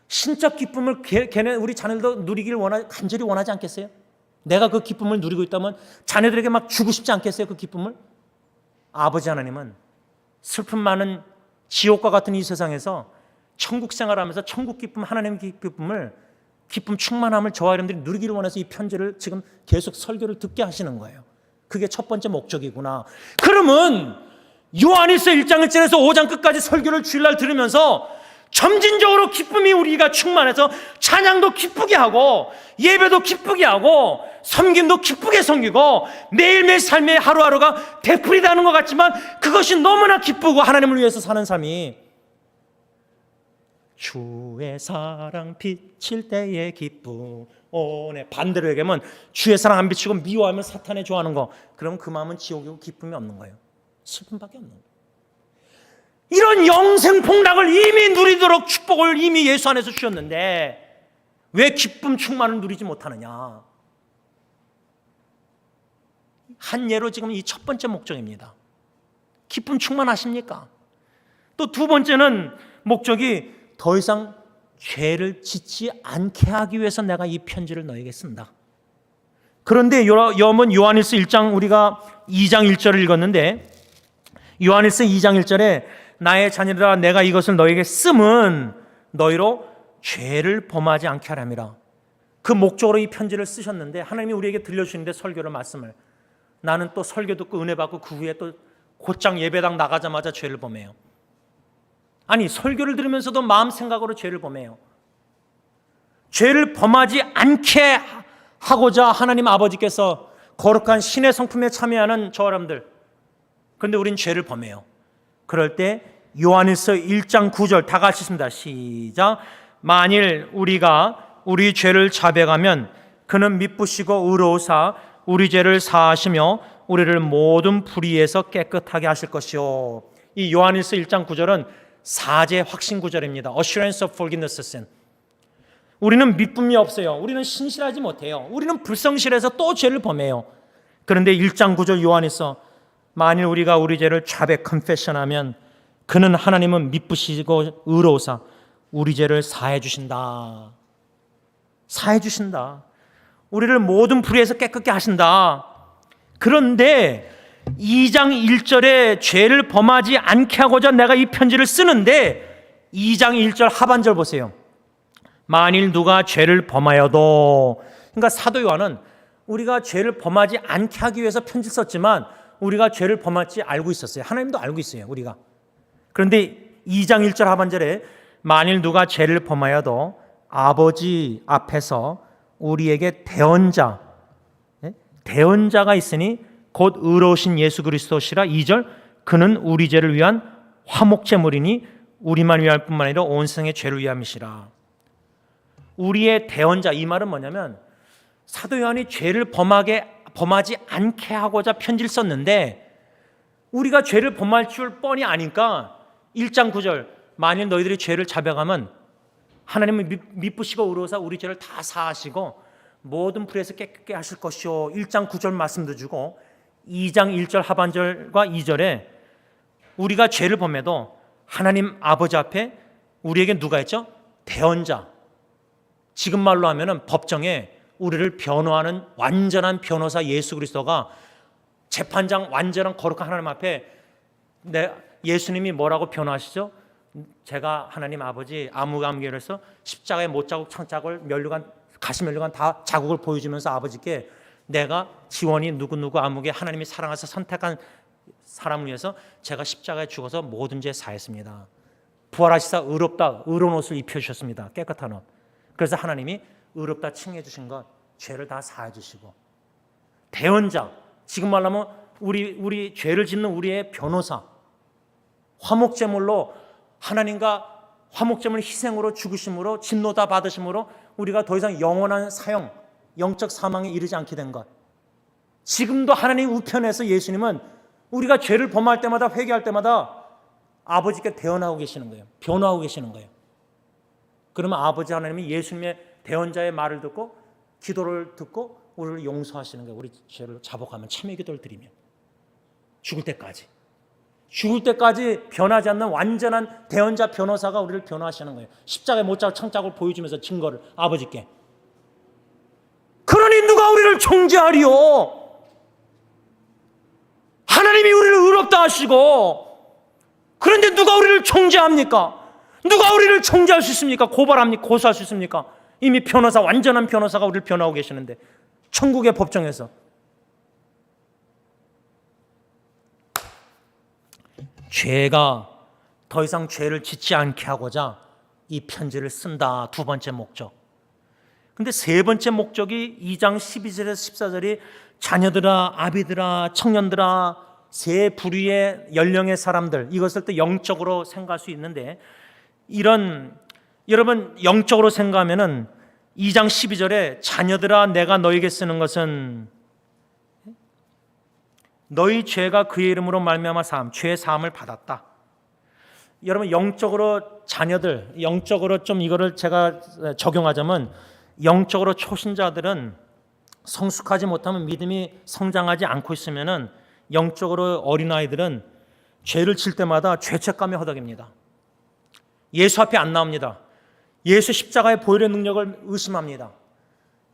B: 신적 기쁨을 걔네 우리 자녀들도 누리기를 간절히 원하지 않겠어요? 내가 그 기쁨을 누리고 있다면 자녀들에게 막 주고 싶지 않겠어요? 그 기쁨을? 아버지 하나님은 슬픔 많은 지옥과 같은 이 세상에서 천국 생활하면서 천국 기쁨, 하나님의 기쁨을 기쁨 충만함을 저와 여러분들이 누리기를 원해서 이 편지를 지금 계속 설교를 듣게 하시는 거예요. 그게 첫 번째 목적이구나. 그러면 요한일서 1장 1절에서 5장 끝까지 설교를 주일날 들으면서 점진적으로 기쁨이 우리가 충만해서 찬양도 기쁘게 하고 예배도 기쁘게 하고 섬김도 기쁘게 섬기고 매일매일 삶의 하루하루가 되풀이되는 것 같지만 그것이 너무나 기쁘고 하나님을 위해서 사는 삶이 주의 사랑 비칠 때의 기쁨. 네. 반대로 얘기하면 주의 사랑 안 비치고 미워하면 사탄의 좋아하는 거. 그럼 그 마음은 지옥이고 기쁨이 없는 거예요. 슬픔밖에 없는 거예요. 이런 영생 폭락을 이미 누리도록 축복을 이미 예수 안에서 주셨는데 왜 기쁨 충만을 누리지 못하느냐. 한 예로 지금 이 첫 번째 목적입니다. 기쁨 충만하십니까? 또 두 번째는 목적이 더 이상 죄를 짓지 않게 하기 위해서 내가 이 편지를 너에게 쓴다. 그런데 요한일서 1장 우리가 2장 1절을 읽었는데 요한일서 2장 1절에 나의 자녀들아 내가 이것을 너에게 쓰면 너희로 죄를 범하지 않게 하람이라. 그 목적으로 이 편지를 쓰셨는데 하나님이 우리에게 들려주시는데 설교를 말씀을 나는 또 설교 듣고 은혜 받고 그 후에 또 곧장 예배당 나가자마자 죄를 범해요. 아니 설교를 들으면서도 마음 생각으로 죄를 범해요. 죄를 범하지 않게 하고자 하나님 아버지께서 거룩한 신의 성품에 참여하는 저 사람들, 그런데 우린 죄를 범해요. 그럴 때 요한일서 1장 9절 다 같이 읽습니다. 시작. 만일 우리가 우리 죄를 자백하면 그는 미쁘시고 의로우사 우리 죄를 사하시며 우리를 모든 불의에서 깨끗하게 하실 것이요. 이 요한일서 1장 9절은 사죄 확신 구절입니다. Assurance of forgiveness of sin. 우리는 믿음이 없어요. 우리는 신실하지 못해요. 우리는 불성실해서 또 죄를 범해요. 그런데 1장 9절 요한일서 만일 우리가 우리 죄를 자백 confession하면 그는 하나님은 미쁘시고 의로우사 우리 죄를 사해 주신다. 사해 주신다. 우리를 모든 불의에서 깨끗게 하신다. 그런데 2장 1절에 죄를 범하지 않게 하고자 내가 이 편지를 쓰는데 2장 1절 하반절 보세요. 만일 누가 죄를 범하여도, 그러니까 사도 요한은 우리가 죄를 범하지 않게 하기 위해서 편지를 썼지만 우리가 죄를 범할지 알고 있었어요. 하나님도 알고 있어요, 우리가. 그런데 2장 1절 하반절에 만일 누가 죄를 범하여도 아버지 앞에서 우리에게 대언자가 있으니 곧 의로우신 예수 그리스도시라. 2절 그는 우리 죄를 위한 화목제물이니 우리만 위할 뿐만 아니라 온 세상의 죄를 위함이시라. 우리의 대언자, 이 말은 뭐냐면 사도 요한이 죄를 범하지 않게 하고자 편지를 썼는데 우리가 죄를 범할 줄 뻔히 아니까 1장 9절 만일 너희들이 죄를 자백하면 하나님은 미쁘시고 의로우사 우리 죄를 다 사하시고 모든 불의에서 깨끗게 하실 것이요. 1장 9절 말씀도 주고 2장 1절 하반절과 2절에 우리가 죄를 범해도 하나님 아버지 앞에 우리에게 누가 있죠? 대언자. 지금 말로 하면은 법정에 우리를 변호하는 완전한 변호사 예수 그리스도가 재판장 완전한 거룩한 하나님 앞에 예수님이 뭐라고 변호하시죠? 제가 하나님 아버지 암흑암계로서 십자가의 못자국 창자국을 가시 면류관 다 자국을 보여주면서 아버지께 내가 지원이 누구누구 암흑에 하나님이 사랑하셔서 선택한 사람을 위해서 제가 십자가에 죽어서 모든 죄 사했습니다. 부활하시사 의롭다, 의로운 옷을 입혀주셨습니다. 깨끗한 옷. 그래서 하나님이 의롭다 칭해 주신 것 죄를 다 사해 주시고 대언자, 지금 말하면 우리 죄를 짓는 우리의 변호사, 화목제물로 하나님과 화목제물 희생으로 죽으심으로 진노 다 받으심으로 우리가 더 이상 영원한 사형, 영적 사망에 이르지 않게 된 것. 지금도 하나님 우편에서 예수님은 우리가 죄를 범할 때마다 회개할 때마다 아버지께 대언하고 계시는 거예요. 변호하고 계시는 거예요. 그러면 아버지 하나님이 예수님의 대언자의 말을 듣고 기도를 듣고 우리를 용서하시는 거예요. 우리 죄를 자복하면 참회 기도를 드리면 죽을 때까지 변하지 않는 완전한 대언자 변호사가 우리를 변호하시는 거예요. 십자가의 못자국 창자국을 보여주면서 증거를 아버지께. 그러니 누가 우리를 정죄하리요? 하나님이 우리를 의롭다 하시고, 그런데 누가 우리를 정죄합니까? 누가 우리를 정죄할 수 있습니까? 고발합니까? 고소할 수 있습니까? 이미 변호사, 완전한 변호사가 우리를 변호하고 계시는데, 천국의 법정에서. 죄가 더 이상 죄를 짓지 않게 하고자 이 편지를 쓴다. 두 번째 목적. 근데 세 번째 목적이 2장 12절에서 14절이 자녀들아, 아비들아, 청년들아, 세 부류의 연령의 사람들, 이것을 또 영적으로 생각할 수 있는데, 여러분 영적으로 생각하면은 2장 12절에 자녀들아 내가 너에게 쓰는 것은 너희 죄가 그의 이름으로 말미암아 죄 사함을 받았다. 여러분 영적으로 자녀들, 영적으로 좀 이거를 제가 적용하자면, 영적으로 초신자들은 성숙하지 못하면, 믿음이 성장하지 않고 있으면은, 영적으로 어린아이들은 죄를 질 때마다 죄책감에 허덕입니다. 예수 앞에 안 나옵니다. 예수 십자가의 보혈의 능력을 의심합니다.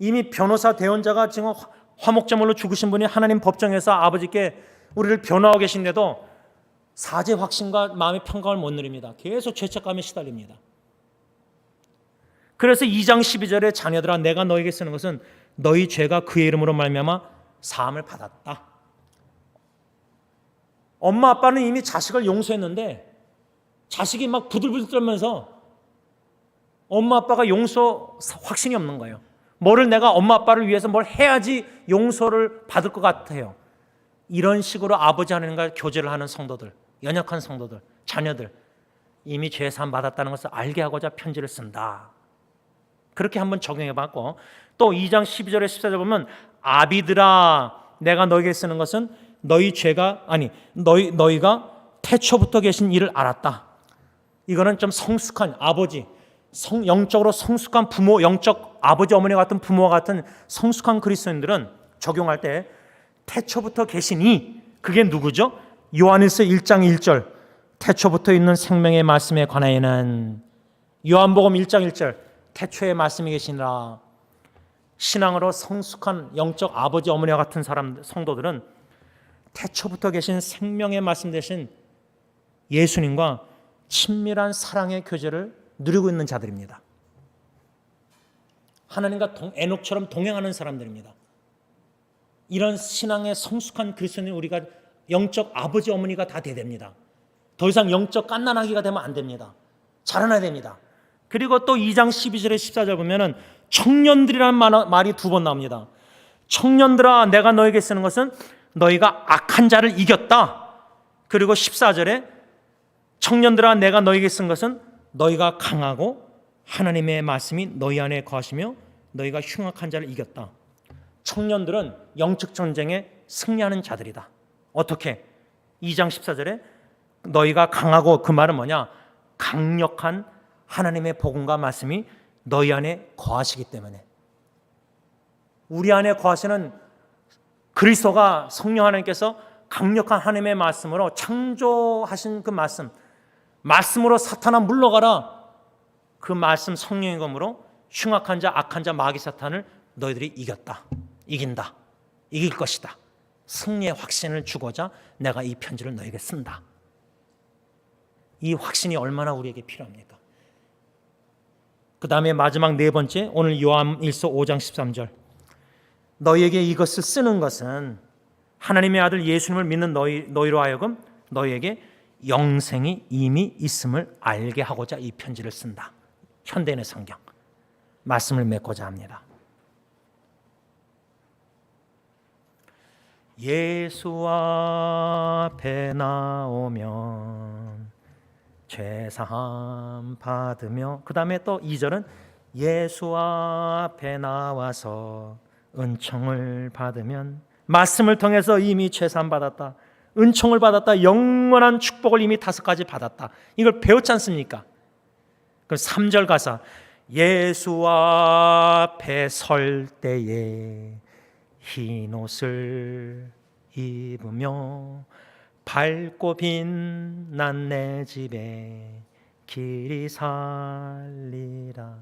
B: 이미 변호사 대언자가 지금 화목제물로 죽으신 분이 하나님 법정에서 아버지께 우리를 변호하고 계신데도 사죄 확신과 마음의 평강을 못 누립니다. 계속 죄책감에 시달립니다. 그래서 2장 12절에 자녀들아 내가 너에게 쓰는 것은 너희 죄가 그의 이름으로 말미암아 사함을 받았다. 엄마 아빠는 이미 자식을 용서했는데 자식이 막 부들부들 떨면서 엄마 아빠가 용서 확신이 없는 거예요. 뭐를 내가 엄마 아빠를 위해서 뭘 해야지 용서를 받을 것 같아요. 이런 식으로 아버지 하나님과 교제를 하는 성도들, 연약한 성도들, 자녀들, 이미 죄 사함 받았다는 것을 알게 하고자 편지를 쓴다. 그렇게 한번 적용해봤고, 또 2장 12절에 14절 보면 아비들아 내가 너에게 쓰는 것은 너희가 태초부터 계신 이를 알았다. 이거는 좀 성숙한 아버지, 영적으로 성숙한 부모, 영적 아버지 어머니 같은 부모와 같은 성숙한 그리스도인들은 적용할 때 태초부터 계시니, 그게 누구죠? 요한일서 1장 1절 태초부터 있는 생명의 말씀에 관하여는, 요한복음 1장 1절 태초의 말씀이 계시니라. 신앙으로 성숙한 영적 아버지 어머니와 같은 성도들은 태초부터 계신 생명의 말씀 대신 예수님과 친밀한 사랑의 교제를 누리고 있는 자들입니다. 하나님과 에녹처럼 동행하는 사람들입니다. 이런 신앙의 성숙한 그리스도인 우리가 영적 아버지 어머니가 다 돼야 됩니다. 더 이상 영적 갓난아기가 되면 안 됩니다. 자라나야 됩니다. 그리고 또 2장 12절에 14절 보면은 청년들이라는 말이 두 번 나옵니다. 청년들아 내가 너에게 쓰는 것은 너희가 악한 자를 이겼다. 그리고 14절에 청년들아 내가 너에게 쓴 것은 너희가 강하고 하나님의 말씀이 너희 안에 거하시며 너희가 흉악한 자를 이겼다. 청년들은 영적 전쟁에 승리하는 자들이다. 어떻게? 2장 14절에 너희가 강하고, 그 말은 뭐냐? 강력한 하나님의 복음과 말씀이 너희 안에 거하시기 때문에. 우리 안에 거하시는 그리스도가, 성령 하나님께서 강력한 하나님의 말씀으로 창조하신 그 말씀으로 사탄아 물러가라. 그 말씀 성령의 검으로 흉악한 자, 악한 자, 마귀 사탄을 너희들이 이긴다, 이길 것이다. 승리의 확신을 주고자 내가 이 편지를 너에게 쓴다. 이 확신이 얼마나 우리에게 필요합니까? 그 다음에 마지막 네 번째, 오늘 요한일서 5장 13절 너희에게 이것을 쓰는 것은 하나님의 아들 예수님을 믿는 너희로 하여금 너희에게 영생이 이미 있음을 알게 하고자 이 편지를 쓴다. 현대인의 성경 말씀을 맺고자 합니다. 예수 앞에 나오면 죄사함 받으며, 그 다음에 또 2절은 예수 앞에 나와서 은총을 받으면 말씀을 통해서 이미 죄산 받았다, 은총을 받았다, 영원한 축복을 이미 5가지 받았다. 이걸 배웠지 않습니까? 그 3절 가사, 예수 앞에 설 때에 흰 옷을 입으며 밝고 빛난 내 집에 길이 살리라.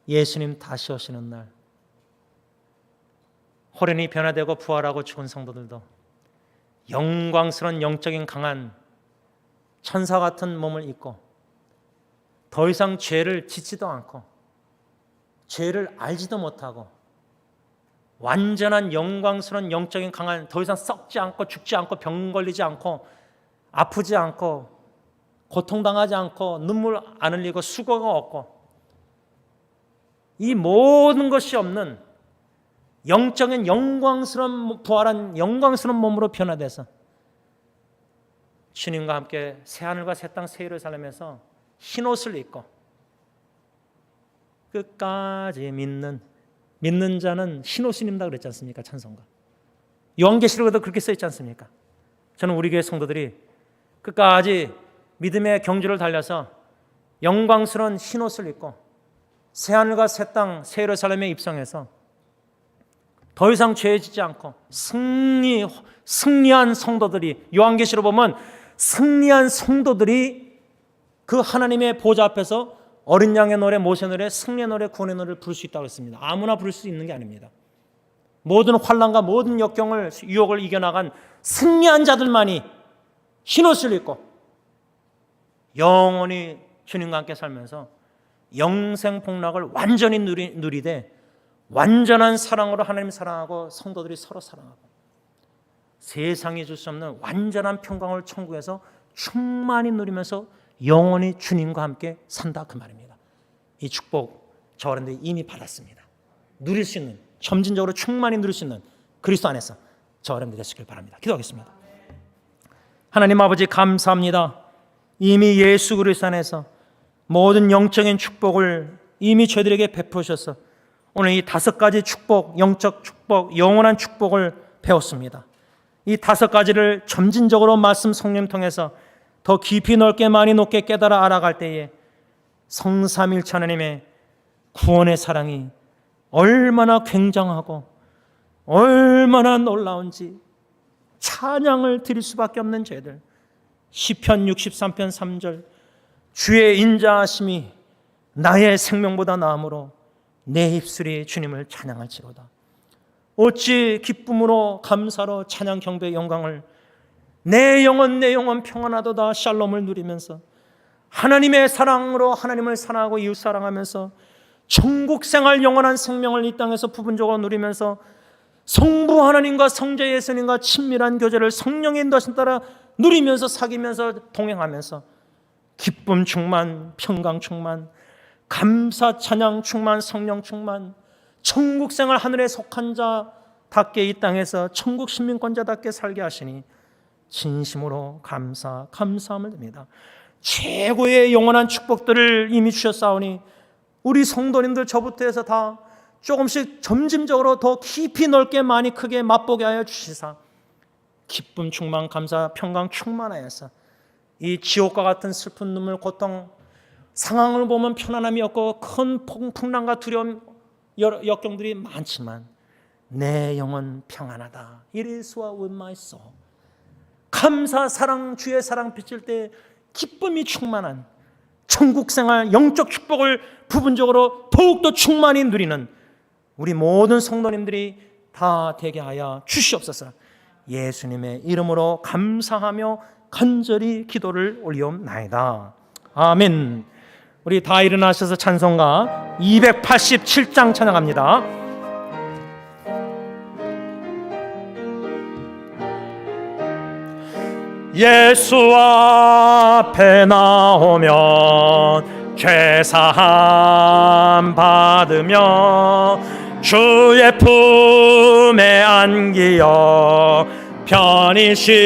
B: 예수님 다시 오시는 날, 호련히 변화되고 부활하고 죽은 성도들도 영광스러운 영적인 강한 천사 같은 몸을 입고 더 이상 죄를 짓지도 않고 죄를 알지도 못하고 완전한 영광스러운 영적인 강한, 더 이상 썩지 않고 죽지 않고 병 걸리지 않고 아프지 않고 고통당하지 않고 눈물 안 흘리고 수고가 없고 이 모든 것이 없는 영적인 영광스러운 부활한 영광스러운 몸으로 변화돼서 주님과 함께 새하늘과 새 땅 새 예루살렘에서 흰옷을 입고 끝까지 믿는 자는 흰옷을 입는다 그랬지 않습니까? 찬송가 요한계시록에도 그렇게 써있지 않습니까? 저는 우리 교회 성도들이 끝까지 믿음의 경주를 달려서 영광스러운 흰옷을 입고 새하늘과 새 땅 새 예루살렘에 입성해서 더 이상 죄 짓지 않고 승리한 성도들이, 요한계시록 보면 승리한 성도들이 그 하나님의 보좌 앞에서 어린 양의 노래, 모세 노래, 승리의 노래, 구원의 노래를 부를 수 있다고 했습니다. 아무나 부를 수 있는 게 아닙니다. 모든 환난과 모든 역경을, 유혹을 이겨나간 승리한 자들만이 흰옷을 입고 영원히 주님과 함께 살면서 영생 복락을 완전히 누리되 완전한 사랑으로 하나님 사랑하고 성도들이 서로 사랑하고 세상이 줄 수 없는 완전한 평강을 천국에서 충만히 누리면서 영원히 주님과 함께 산다, 그 말입니다. 이 축복 저 여러분들이 이미 받았습니다. 누릴 수 있는, 점진적으로 충만히 누릴 수 있는 그리스도 안에서 저 여러분들 되시길 바랍니다. 기도하겠습니다. 하나님 아버지 감사합니다. 이미 예수 그리스도 안에서 모든 영적인 축복을 이미 저희들에게 베푸셔서 오늘 이 5가지 축복, 영적 축복, 영원한 축복을 배웠습니다. 이 5가지를 점진적으로 말씀 성령 통해서 더 깊이 넓게 많이 높게 깨달아 알아갈 때에 성삼일체 하나님의 구원의 사랑이 얼마나 굉장하고 얼마나 놀라운지 찬양을 드릴 수밖에 없는 죄들. 시편 63편 3절, 주의 인자하심이 나의 생명보다 나음으로 내 입술이 주님을 찬양할지로다. 어찌 기쁨으로 감사로 찬양 경배 영광을 내 영혼 평안하도다 샬롬을 누리면서 하나님의 사랑으로 하나님을 사랑하고 이웃 사랑하면서 천국 생활 영원한 생명을 이 땅에서 부분적으로 누리면서 성부 하나님과 성자 예수님과 친밀한 교제를 성령의 인도하심 따라 누리면서 사귀면서 동행하면서 기쁨 충만, 평강 충만, 감사 찬양 충만, 성령 충만, 천국 생활 하늘에 속한 자답게 이 땅에서 천국 시민권자답게 살게 하시니 진심으로 감사함을 드립니다. 최고의 영원한 축복들을 이미 주셨사오니 우리 성도님들 저부터 해서 다 조금씩 점진적으로 더 깊이 넓게 많이 크게 맛보게 하여 주시사 기쁨 충만, 감사, 평강 충만하여서 이 지옥과 같은 슬픈 눈물, 고통, 상황을 보면 편안함이 없고 큰 풍랑과 두려움, 역경들이 많지만 내 영혼 평안하다. It is well with my soul. 감사, 사랑, 주의 사랑 비칠 때 기쁨이 충만한 천국 생활, 영적 축복을 부분적으로 더욱더 충만히 누리는 우리 모든 성도님들이 다 되게 하여 주시옵소서. 예수님의 이름으로 감사하며 간절히 기도를 올리옵나이다. 아멘. 우리 다 일어나셔서 찬송가 287장 찬양합니다. 예수 앞에 나오면 죄사함 받으며 주의 품에 안기어 편히 쉬리라.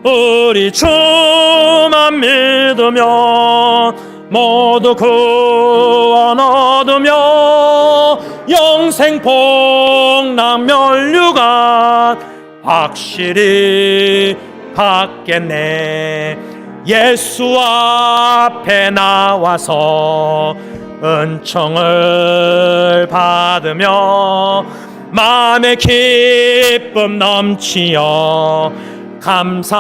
B: 우리 주만 믿으면 모두 구원 얻으며 영생 복락 면류관 확실히 받겠네. 예수 앞에 나와서 은총을 받으며 마음의 기쁨 넘치어 감사하리라.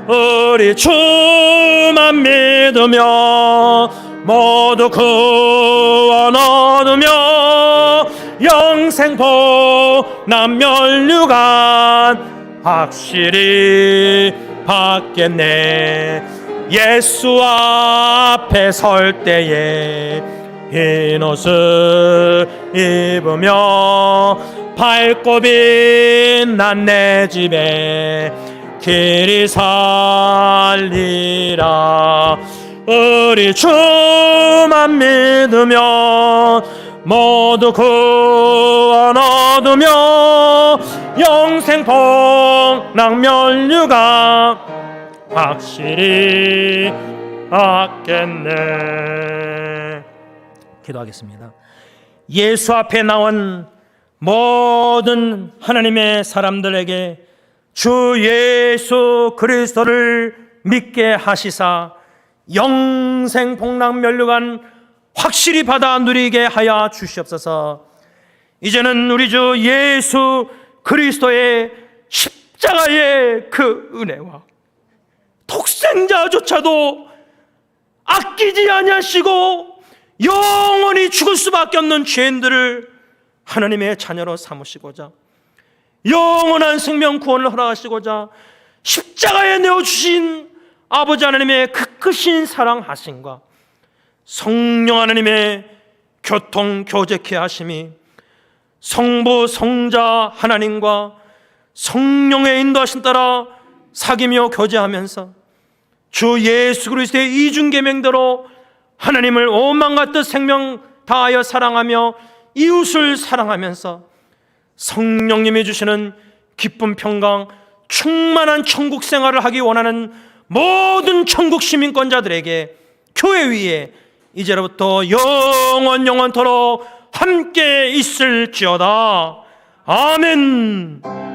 B: 우리 주만 믿으며 모두 구원 얻으며 영생 복락 면류관 확실히 받겠네. 예수 앞에 설 때에 흰 옷을 입으며 밝고 빛난 내 집에 길이 살리라. 우리 주만 믿으며 모두 구원 얻으며 영생 복락 면류관 확실히 받겠네. 기도하겠습니다. 예수 앞에 나온 모든 하나님의 사람들에게 주 예수 그리스도를 믿게 하시사 영생 복락 면류관 확실히 받아 누리게 하여 주시옵소서. 이제는 우리 주 예수 그리스도의 십자가의 그 은혜와 독생자조차도 아끼지 아니하시고 영원히 죽을 수밖에 없는 죄인들을 하나님의 자녀로 삼으시고자 영원한 생명 구원을 허락하시고자 십자가에 내어주신 아버지 하나님의 그 크신 사랑하심과 성령 하나님의 교통 교제케 하심이 성부 성자 하나님과 성령의 인도하심 따라 사귀며 교제하면서 주 예수 그리스도의 이중계명대로 하나님을 오만과 뜻 생명 다하여 사랑하며 이웃을 사랑하면서 성령님이 주시는 기쁨 평강 충만한 천국 생활을 하기 원하는 모든 천국 시민권자들에게 교회 위에 이제로부터 영원토록 함께 있을지어다. 아멘.